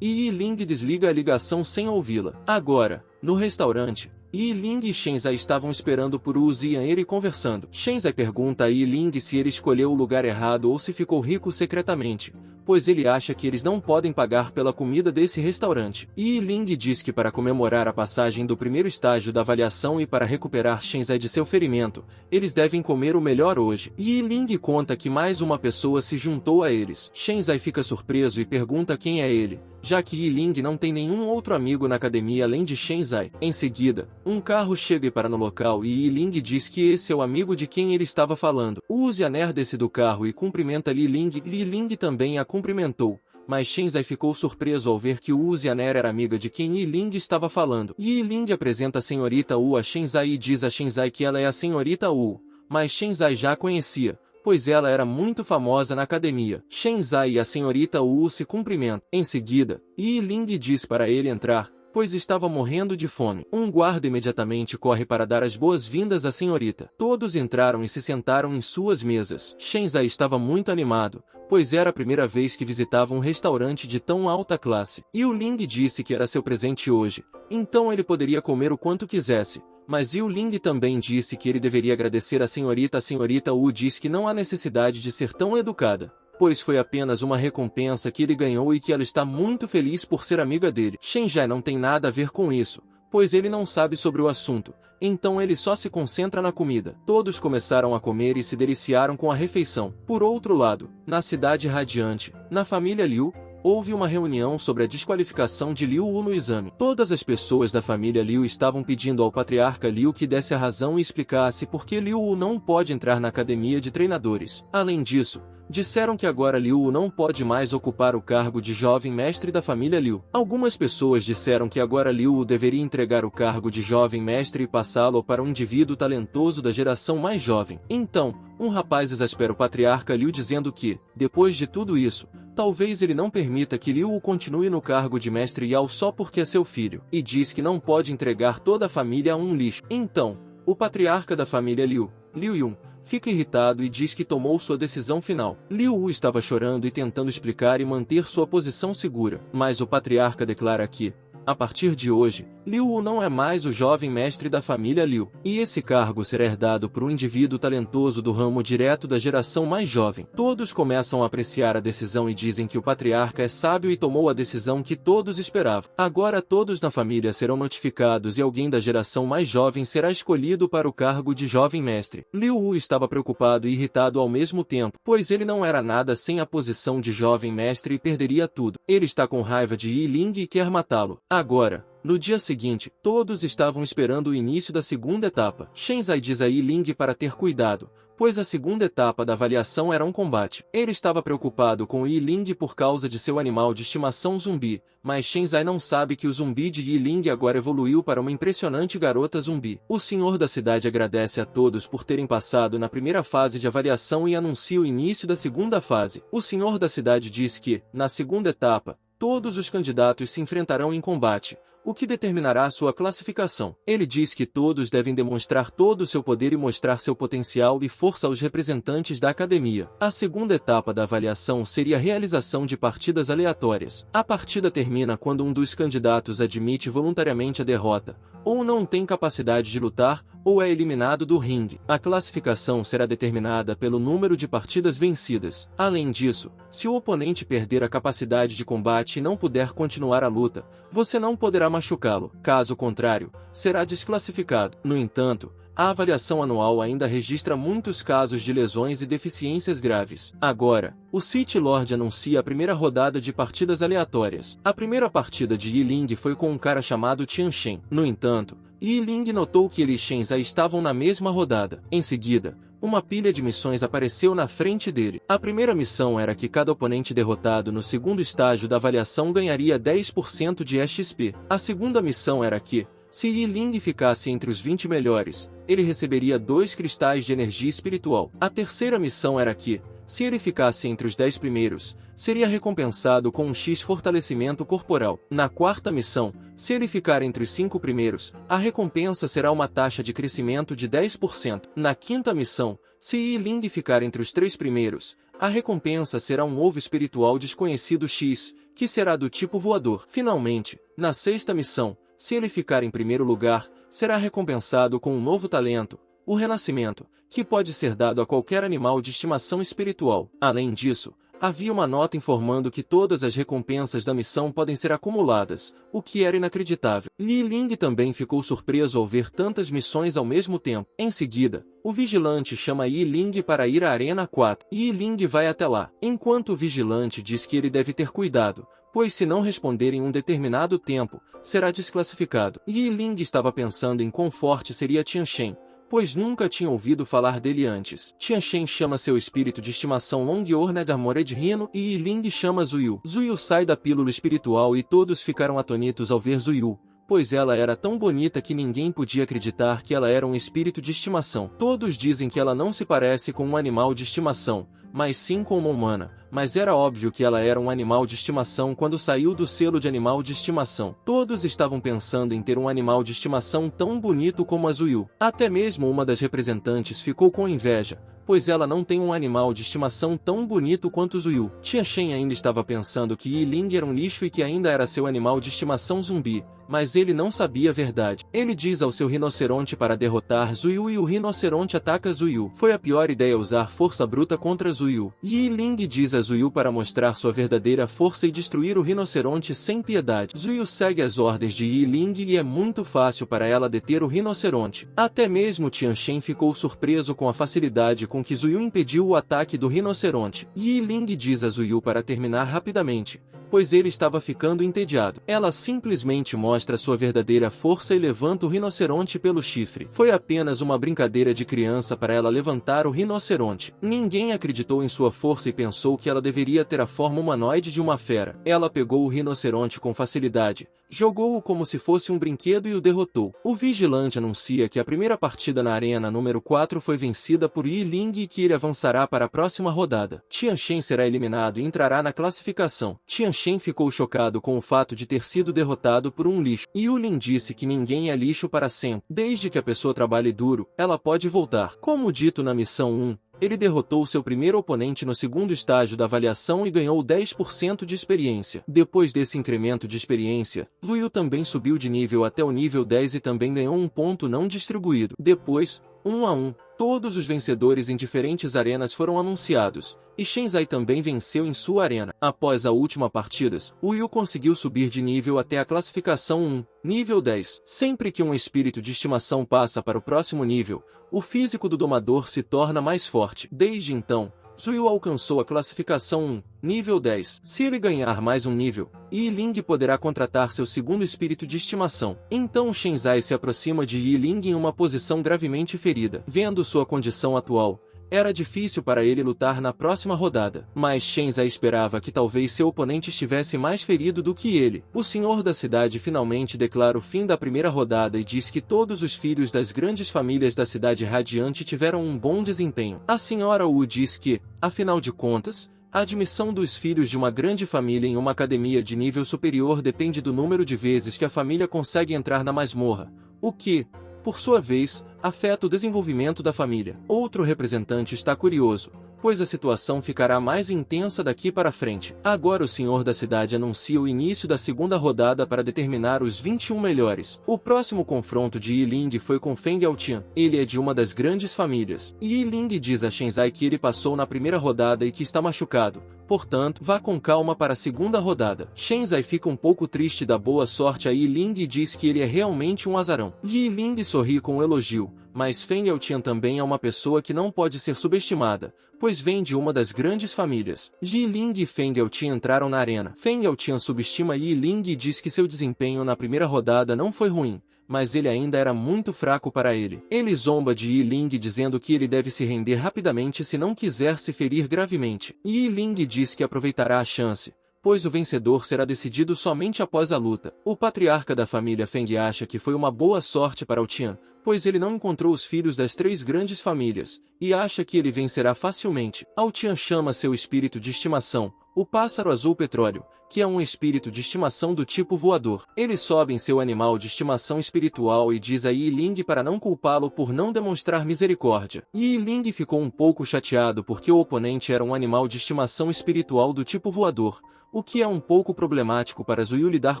e Yi Ling desliga a ligação sem ouvi-la. Agora, no restaurante, Yi Ling e Shenzai estavam esperando por Wu Zianer e conversando. Shenzai pergunta a Yi Ling se ele escolheu o lugar errado ou se ficou rico secretamente, pois ele acha que eles não podem pagar pela comida desse restaurante. Yi Ling diz que para comemorar a passagem do primeiro estágio da avaliação e para recuperar Shenzai de seu ferimento, eles devem comer o melhor hoje. Yi Ling conta que mais uma pessoa se juntou a eles. Shenzai fica surpreso e pergunta quem é ele, já que Yi Ling não tem nenhum outro amigo na academia além de Shenzai. Em seguida, um carro chega e para no local e Yi Ling diz que esse é o amigo de quem ele estava falando. Wu Zianer desce do carro e cumprimenta Yi Ling. Yi Ling também a cumprimentou, mas Shenzai ficou surpreso ao ver que Wu Zianer era amiga de quem Yi Ling estava falando. Yi Ling apresenta a senhorita Wu a Shenzai e diz a Shenzai que ela é a senhorita Wu, mas Shenzai já a conhecia, pois ela era muito famosa na academia. Shenzai e a senhorita Wu se cumprimentam. Em seguida, Yi Ling diz para ele entrar, pois estava morrendo de fome. Um guarda imediatamente corre para dar as boas-vindas à senhorita. Todos entraram e se sentaram em suas mesas. Shenzai estava muito animado, pois era a primeira vez que visitava um restaurante de tão alta classe. Yi Ling disse que era seu presente hoje, então ele poderia comer o quanto quisesse. Mas Yi Ling também disse que ele deveria agradecer à senhorita. A senhorita Wu diz que não há necessidade de ser tão educada, pois foi apenas uma recompensa que ele ganhou e que ela está muito feliz por ser amiga dele. Shenzai não tem nada a ver com isso, pois ele não sabe sobre o assunto, então ele só se concentra na comida. Todos começaram a comer e se deliciaram com a refeição. Por outro lado, na cidade radiante, na família Liu, houve uma reunião sobre a desqualificação de Liu Wu no exame. Todas as pessoas da família Liu estavam pedindo ao patriarca Liu que desse a razão e explicasse por que Liu Wu não pode entrar na academia de treinadores. Além disso, disseram que agora Liu Wu não pode mais ocupar o cargo de jovem mestre da família Liu. Algumas pessoas disseram que agora Liu Wu deveria entregar o cargo de jovem mestre e passá-lo para um indivíduo talentoso da geração mais jovem. Então, um rapaz exaspera o patriarca Liu dizendo que, depois de tudo isso, talvez ele não permita que Liu Wu continue no cargo de mestre Yao só porque é seu filho, e diz que não pode entregar toda a família a um lixo. Então, o patriarca da família Liu, Liu Yun, fica irritado e diz que tomou sua decisão final. Liu Wu estava chorando e tentando explicar e manter sua posição segura, mas o patriarca declara que, a partir de hoje, Liu Wu não é mais o jovem mestre da família Liu, e esse cargo será herdado por um indivíduo talentoso do ramo direto da geração mais jovem. Todos começam a apreciar a decisão e dizem que o patriarca é sábio e tomou a decisão que todos esperavam. Agora todos na família serão notificados e alguém da geração mais jovem será escolhido para o cargo de jovem mestre. Liu Wu estava preocupado e irritado ao mesmo tempo, pois ele não era nada sem a posição de jovem mestre e perderia tudo. Ele está com raiva de Yi Ling e quer matá-lo. Agora, no dia seguinte, todos estavam esperando o início da segunda etapa. Shenzai diz a Yi Ling para ter cuidado, pois a segunda etapa da avaliação era um combate. Ele estava preocupado com Yi Ling por causa de seu animal de estimação zumbi, mas Chen Zai não sabe que o zumbi de Yi Ling agora evoluiu para uma impressionante garota zumbi. O senhor da cidade agradece a todos por terem passado na primeira fase de avaliação e anuncia o início da segunda fase. O senhor da cidade diz que, na segunda etapa, todos os candidatos se enfrentarão em combate, o que determinará sua classificação. Ele diz que todos devem demonstrar todo o seu poder e mostrar seu potencial e força aos representantes da academia. A segunda etapa da avaliação seria a realização de partidas aleatórias. A partida termina quando um dos candidatos admite voluntariamente a derrota, ou não tem capacidade de lutar, ou é eliminado do ringue. A classificação será determinada pelo número de partidas vencidas. Além disso, se o oponente perder a capacidade de combate e não puder continuar a luta, você não poderá machucá-lo. Caso contrário, será desclassificado. No entanto, a avaliação anual ainda registra muitos casos de lesões e deficiências graves. Agora, o City Lord anuncia a primeira rodada de partidas aleatórias. A primeira partida de Yi Ling foi com um cara chamado Tian Shen. No entanto, Yi Ling notou que ele e Chen Zai estavam na mesma rodada. Em seguida, uma pilha de missões apareceu na frente dele. A primeira missão era que cada oponente derrotado no segundo estágio da avaliação ganharia 10% de XP. A segunda missão era que, se Yi Ling ficasse entre os 20 melhores, ele receberia 2 cristais de energia espiritual. A terceira missão era que, se ele ficasse entre os 10 primeiros, seria recompensado com um X fortalecimento corporal. Na quarta missão, se ele ficar entre os 5 primeiros, a recompensa será uma taxa de crescimento de 10%. Na quinta missão, se Yi Ling ficar entre os 3 primeiros, a recompensa será um ovo espiritual desconhecido X, que será do tipo voador. Finalmente, na sexta missão, se ele ficar em primeiro lugar, será recompensado com um novo talento, o renascimento, que pode ser dado a qualquer animal de estimação espiritual. Além disso, havia uma nota informando que todas as recompensas da missão podem ser acumuladas, o que era inacreditável. Yi Ling também ficou surpreso ao ver tantas missões ao mesmo tempo. Em seguida, o vigilante chama Yi Ling para ir à Arena 4. Yi Ling vai até lá, enquanto o vigilante diz que ele deve ter cuidado, pois se não responder em um determinado tempo, será desclassificado. Yi Ling estava pensando em quão forte seria Tian Shen, pois nunca tinha ouvido falar dele antes. Tian Shen chama seu espírito de estimação Longyorned Armored Rhino e Yi Ling chama Zuyu. Zuyu sai da pílula espiritual e todos ficaram atônitos ao ver Zuyu, pois ela era tão bonita que ninguém podia acreditar que ela era um espírito de estimação. Todos dizem que ela não se parece com um animal de estimação, mas sim com uma humana, mas era óbvio que ela era um animal de estimação quando saiu do selo de animal de estimação. Todos estavam pensando em ter um animal de estimação tão bonito como a Zuyu. Até mesmo uma das representantes ficou com inveja, pois ela não tem um animal de estimação tão bonito quanto Zuyu. Tia Shen ainda estava pensando que Yi Ling era um lixo e que ainda era seu animal de estimação zumbi, mas ele não sabia a verdade. Ele diz ao seu rinoceronte para derrotar Zuyu e o rinoceronte ataca Zuyu. Foi a pior ideia usar força bruta contra Zuyu. Yi Ling diz a Zuyu para mostrar sua verdadeira força e destruir o rinoceronte sem piedade. Zuyu segue as ordens de Yi Ling e é muito fácil para ela deter o rinoceronte. Até mesmo Tian Shen ficou surpreso com a facilidade com que Zuyu impediu o ataque do rinoceronte. Yi Ling diz a Zuyu para terminar rapidamente, pois ele estava ficando entediado. Ela simplesmente mostra sua verdadeira força e levanta o rinoceronte pelo chifre. Foi apenas uma brincadeira de criança para ela levantar o rinoceronte. Ninguém acreditou em sua força e pensou que ela deveria ter a forma humanoide de uma fera. Ela pegou o rinoceronte com facilidade, jogou-o como se fosse um brinquedo e o derrotou. O vigilante anuncia que a primeira partida na arena número 4 foi vencida por Yi Ling e que ele avançará para a próxima rodada. Tian Shen será eliminado e entrará na classificação. Tian Shen ficou chocado com o fato de ter sido derrotado por um lixo. Yu Lin disse que ninguém é lixo para sempre. Desde que a pessoa trabalhe duro, ela pode voltar. Como dito na missão 1, ele derrotou seu primeiro oponente no segundo estágio da avaliação e ganhou 10% de experiência. Depois desse incremento de experiência, Zuyu também subiu de nível até o nível 10 e também ganhou um ponto não distribuído. Depois, 1 a 1, todos os vencedores em diferentes arenas foram anunciados, e Chen Zai também venceu em sua arena. Após a última partida, o Yu conseguiu subir de nível até a classificação 1, nível 10. Sempre que um espírito de estimação passa para o próximo nível, o físico do domador se torna mais forte. Desde então, Zuyu alcançou a classificação 1, nível 10. Se ele ganhar mais um nível, Yi Ling poderá contratar seu segundo espírito de estimação. Então Chen Zai se aproxima de Yi Ling em uma posição gravemente ferida. Vendo sua condição atual, Era difícil para ele lutar na próxima rodada, mas Shenzai esperava que talvez seu oponente estivesse mais ferido do que ele. O senhor da cidade finalmente declara o fim da primeira rodada e diz que todos os filhos das grandes famílias da cidade radiante tiveram um bom desempenho. A senhora Wu diz que, afinal de contas, a admissão dos filhos de uma grande família em uma academia de nível superior depende do número de vezes que a família consegue entrar na masmorra, o que, por sua vez, afeta o desenvolvimento da família. Outro representante está curioso, pois a situação ficará mais intensa daqui para frente. Agora o senhor da cidade anuncia o início da segunda rodada para determinar os 21 melhores. O próximo confronto de Yiling foi com Feng Yaotian. Ele é de uma das grandes famílias. Yiling diz a Shenzai que ele passou na primeira rodada e que está machucado. Portanto, vá com calma para a segunda rodada. Shenzai fica um pouco triste da boa sorte a Yiling e diz que ele é realmente um azarão. Yiling sorri com um elogio, mas Feng Yaotian também é uma pessoa que não pode ser subestimada, pois vem de uma das grandes famílias. Yiling e Feng Yaotian entraram na arena. Feng Yaotian subestima Yiling e diz que seu desempenho na primeira rodada não foi ruim, mas ele ainda era muito fraco para ele. Ele zomba de Yiling dizendo que ele deve se render rapidamente se não quiser se ferir gravemente. Yiling diz que aproveitará a chance, pois o vencedor será decidido somente após a luta. O patriarca da família Feng acha que foi uma boa sorte para Otian, pois ele não encontrou os filhos das três grandes famílias, e acha que ele vencerá facilmente. Otian chama seu espírito de estimação, o pássaro azul petróleo, que é um espírito de estimação do tipo voador. Ele sobe em seu animal de estimação espiritual e diz a Yiling para não culpá-lo por não demonstrar misericórdia. Yiling ficou um pouco chateado porque o oponente era um animal de estimação espiritual do tipo voador, o que é um pouco problemático para Zuyu lidar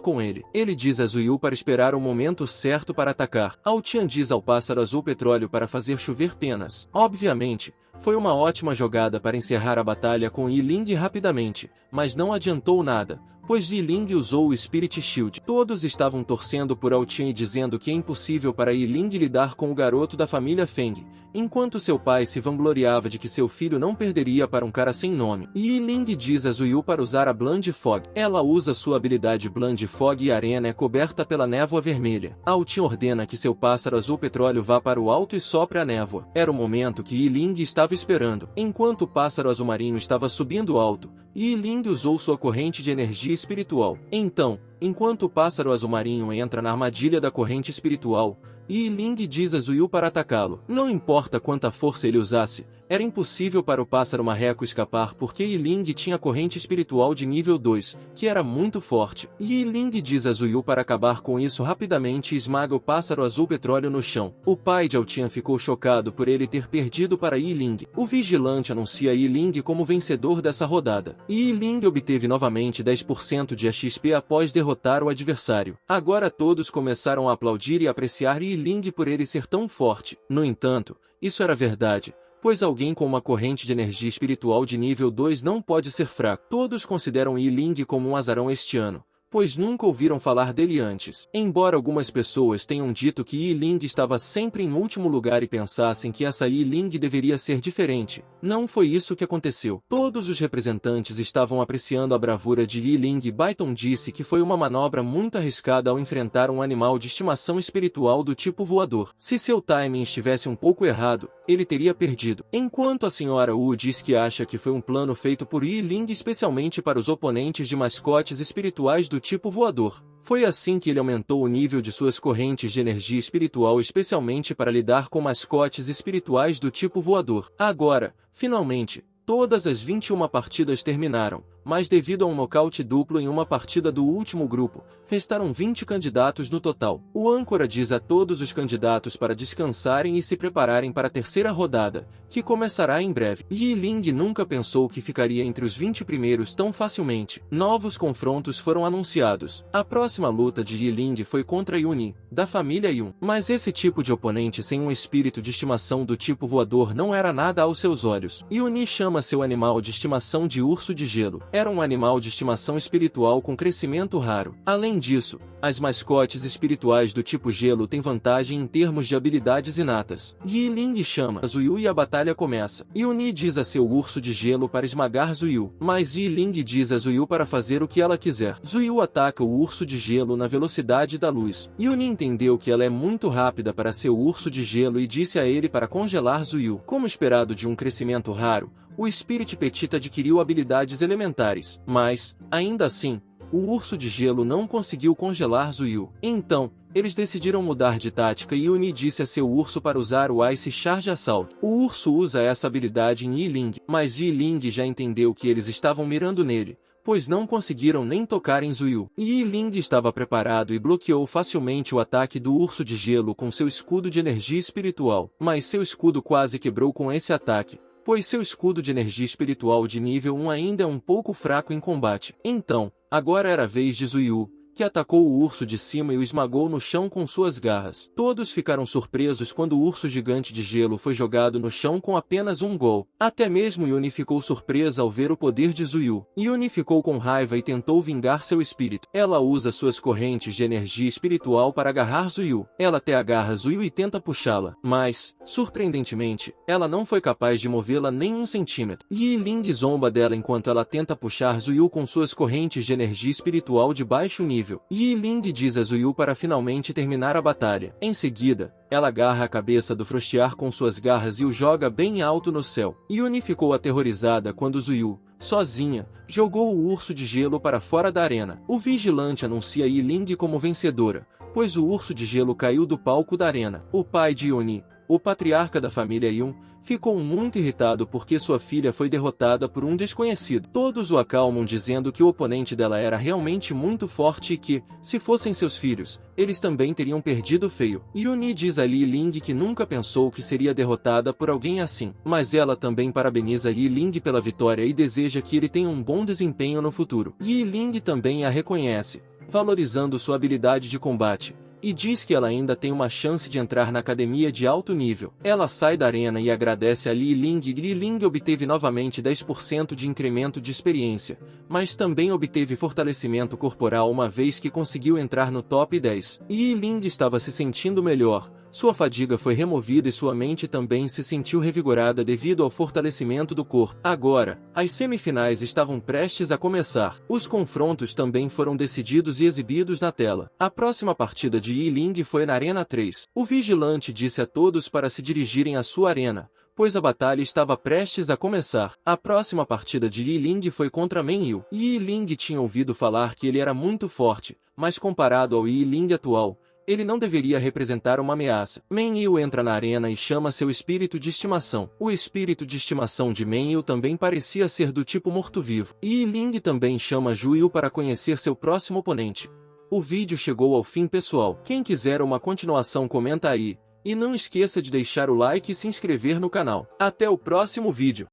com ele. Ele diz a Zuyu para esperar o momento certo para atacar. Otian diz ao pássaro azul petróleo para fazer chover penas. Obviamente, foi uma ótima jogada para encerrar a batalha com Yiling rapidamente, mas não adiantou nada, pois Yiling usou o Spirit Shield. Todos estavam torcendo por Otian e dizendo que é impossível para Yiling lidar com o garoto da família Feng, enquanto seu pai se vangloriava de que seu filho não perderia para um cara sem nome. Yiling diz a Zuyu para usar a Blind Fog. Ela usa sua habilidade Blind Fog e a arena é coberta pela névoa vermelha. Otian ordena que seu pássaro azul petróleo vá para o alto e sopre a névoa. Era o momento que Yiling estava esperando. Enquanto o pássaro azul marinho estava subindo alto, Yiling usou sua corrente de energia espiritual. Então, enquanto o pássaro azul marinho entra na armadilha da corrente espiritual, Yiling diz a Zuyu para atacá-lo. Não importa quanta força ele usasse, era impossível para o pássaro marreco escapar porque Yiling tinha corrente espiritual de nível 2, que era muito forte. Yiling diz a Zuyu para acabar com isso rapidamente e esmaga o pássaro azul petróleo no chão. O pai de Otian ficou chocado por ele ter perdido para Yiling. O vigilante anuncia Yiling como vencedor dessa rodada. Yiling obteve novamente 10% de XP após derrotar o adversário. Agora todos começaram a aplaudir e apreciar Yiling por ele ser tão forte. No entanto, isso era verdade, pois alguém com uma corrente de energia espiritual de nível 2 não pode ser fraco. Todos consideram Yiling como um azarão este ano, pois nunca ouviram falar dele antes. Embora algumas pessoas tenham dito que Yiling estava sempre em último lugar e pensassem que essa Yiling deveria ser diferente, não foi isso que aconteceu. Todos os representantes estavam apreciando a bravura de Yiling e Baiton disse que foi uma manobra muito arriscada ao enfrentar um animal de estimação espiritual do tipo voador. Se seu timing estivesse um pouco errado, ele teria perdido. Enquanto a senhora Wu diz que acha que foi um plano feito por Yiling especialmente para os oponentes de mascotes espirituais do tipo voador. Foi assim que ele aumentou o nível de suas correntes de energia espiritual especialmente para lidar com mascotes espirituais do tipo voador. Agora, finalmente, todas as 21 partidas terminaram, mas devido a um nocaute duplo em uma partida do último grupo, restaram 20 candidatos no total. O âncora diz a todos os candidatos para descansarem e se prepararem para a terceira rodada, que começará em breve. Yiling nunca pensou que ficaria entre os 20 primeiros tão facilmente. Novos confrontos foram anunciados. A próxima luta de Yiling foi contra Yuni, da família Yun. Mas esse tipo de oponente sem um espírito de estimação do tipo voador não era nada aos seus olhos. Yuni chama seu animal de estimação de urso de gelo. Era um animal de estimação espiritual com crescimento raro. Além disso, As mascotes espirituais do tipo gelo têm vantagem em termos de habilidades inatas. Yi Ling chama Zuyu e a batalha começa. Yuni diz a seu urso de gelo para esmagar Zuyu, mas Yi Ling diz a Zuyu para fazer o que ela quiser. Zuyu ataca o urso de gelo na velocidade da luz. Yuni entendeu que ela é muito rápida para seu urso de gelo e disse a ele para congelar Zuyu. Como esperado de um crescimento raro, o Spirit Petit adquiriu habilidades elementares, mas, ainda assim, o urso de gelo não conseguiu congelar Zuyu. Então, eles decidiram mudar de tática e Yuni disse a seu urso para usar o Ice Charge Assault. O urso usa essa habilidade em Yi Ling, mas Yi Ling já entendeu que eles estavam mirando nele, pois não conseguiram nem tocar em Zuyu. Yi Ling estava preparado e bloqueou facilmente o ataque do urso de gelo com seu escudo de energia espiritual, mas seu escudo quase quebrou com esse ataque, pois seu escudo de energia espiritual de nível 1 ainda é um pouco fraco em combate. Então, agora era a vez de Zuyu, que atacou o urso de cima e o esmagou no chão com suas garras. Todos ficaram surpresos quando o urso gigante de gelo foi jogado no chão com apenas um gol. Até mesmo Yuni ficou surpresa ao ver o poder de Zuyu. Yuni ficou com raiva e tentou vingar seu espírito. Ela usa suas correntes de energia espiritual para agarrar Zuyu. Ela até agarra Zuyu e tenta puxá-la, mas, surpreendentemente, ela não foi capaz de movê-la nem um centímetro. Yi Ling zomba dela enquanto ela tenta puxar Zuyu com suas correntes de energia espiritual de baixo nível. Yi Ling diz a Zuyu para finalmente terminar a batalha. Em seguida, ela agarra a cabeça do Frostiar com suas garras e o joga bem alto no céu. Yuni ficou aterrorizada quando Zuyu, sozinha, jogou o urso de gelo para fora da arena. O vigilante anuncia Yi Ling como vencedora, pois o urso de gelo caiu do palco da arena. O pai de Yuni, o patriarca da família Yun, ficou muito irritado porque sua filha foi derrotada por um desconhecido. Todos o acalmam dizendo que o oponente dela era realmente muito forte e que, se fossem seus filhos, eles também teriam perdido feio. Yuni diz a Yi Ling que nunca pensou que seria derrotada por alguém assim, mas ela também parabeniza Yi Ling pela vitória e deseja que ele tenha um bom desempenho no futuro. Yi Ling também a reconhece, valorizando sua habilidade de combate, e diz que ela ainda tem uma chance de entrar na academia de alto nível. Ela sai da arena e agradece a Yi Ling. Yi Ling obteve novamente 10% de incremento de experiência, mas também obteve fortalecimento corporal uma vez que conseguiu entrar no top 10. Yi Ling estava se sentindo melhor. Sua fadiga foi removida e sua mente também se sentiu revigorada devido ao fortalecimento do corpo. Agora, as semifinais estavam prestes a começar. Os confrontos também foram decididos e exibidos na tela. A próxima partida de Yi Ling foi na Arena 3. O vigilante disse a todos para se dirigirem à sua arena, pois a batalha estava prestes a começar. A próxima partida de Yi Ling foi contra Men Yu. Yi Ling tinha ouvido falar que ele era muito forte, mas comparado ao Yi Ling atual, ele não deveria representar uma ameaça. Men Yu entra na arena e chama seu espírito de estimação. O espírito de estimação de Men Yu também parecia ser do tipo morto-vivo. Yi Ling também chama Juyu para conhecer seu próximo oponente. O vídeo chegou ao fim, pessoal. Quem quiser uma continuação comenta aí. E não esqueça de deixar o like e se inscrever no canal. Até o próximo vídeo.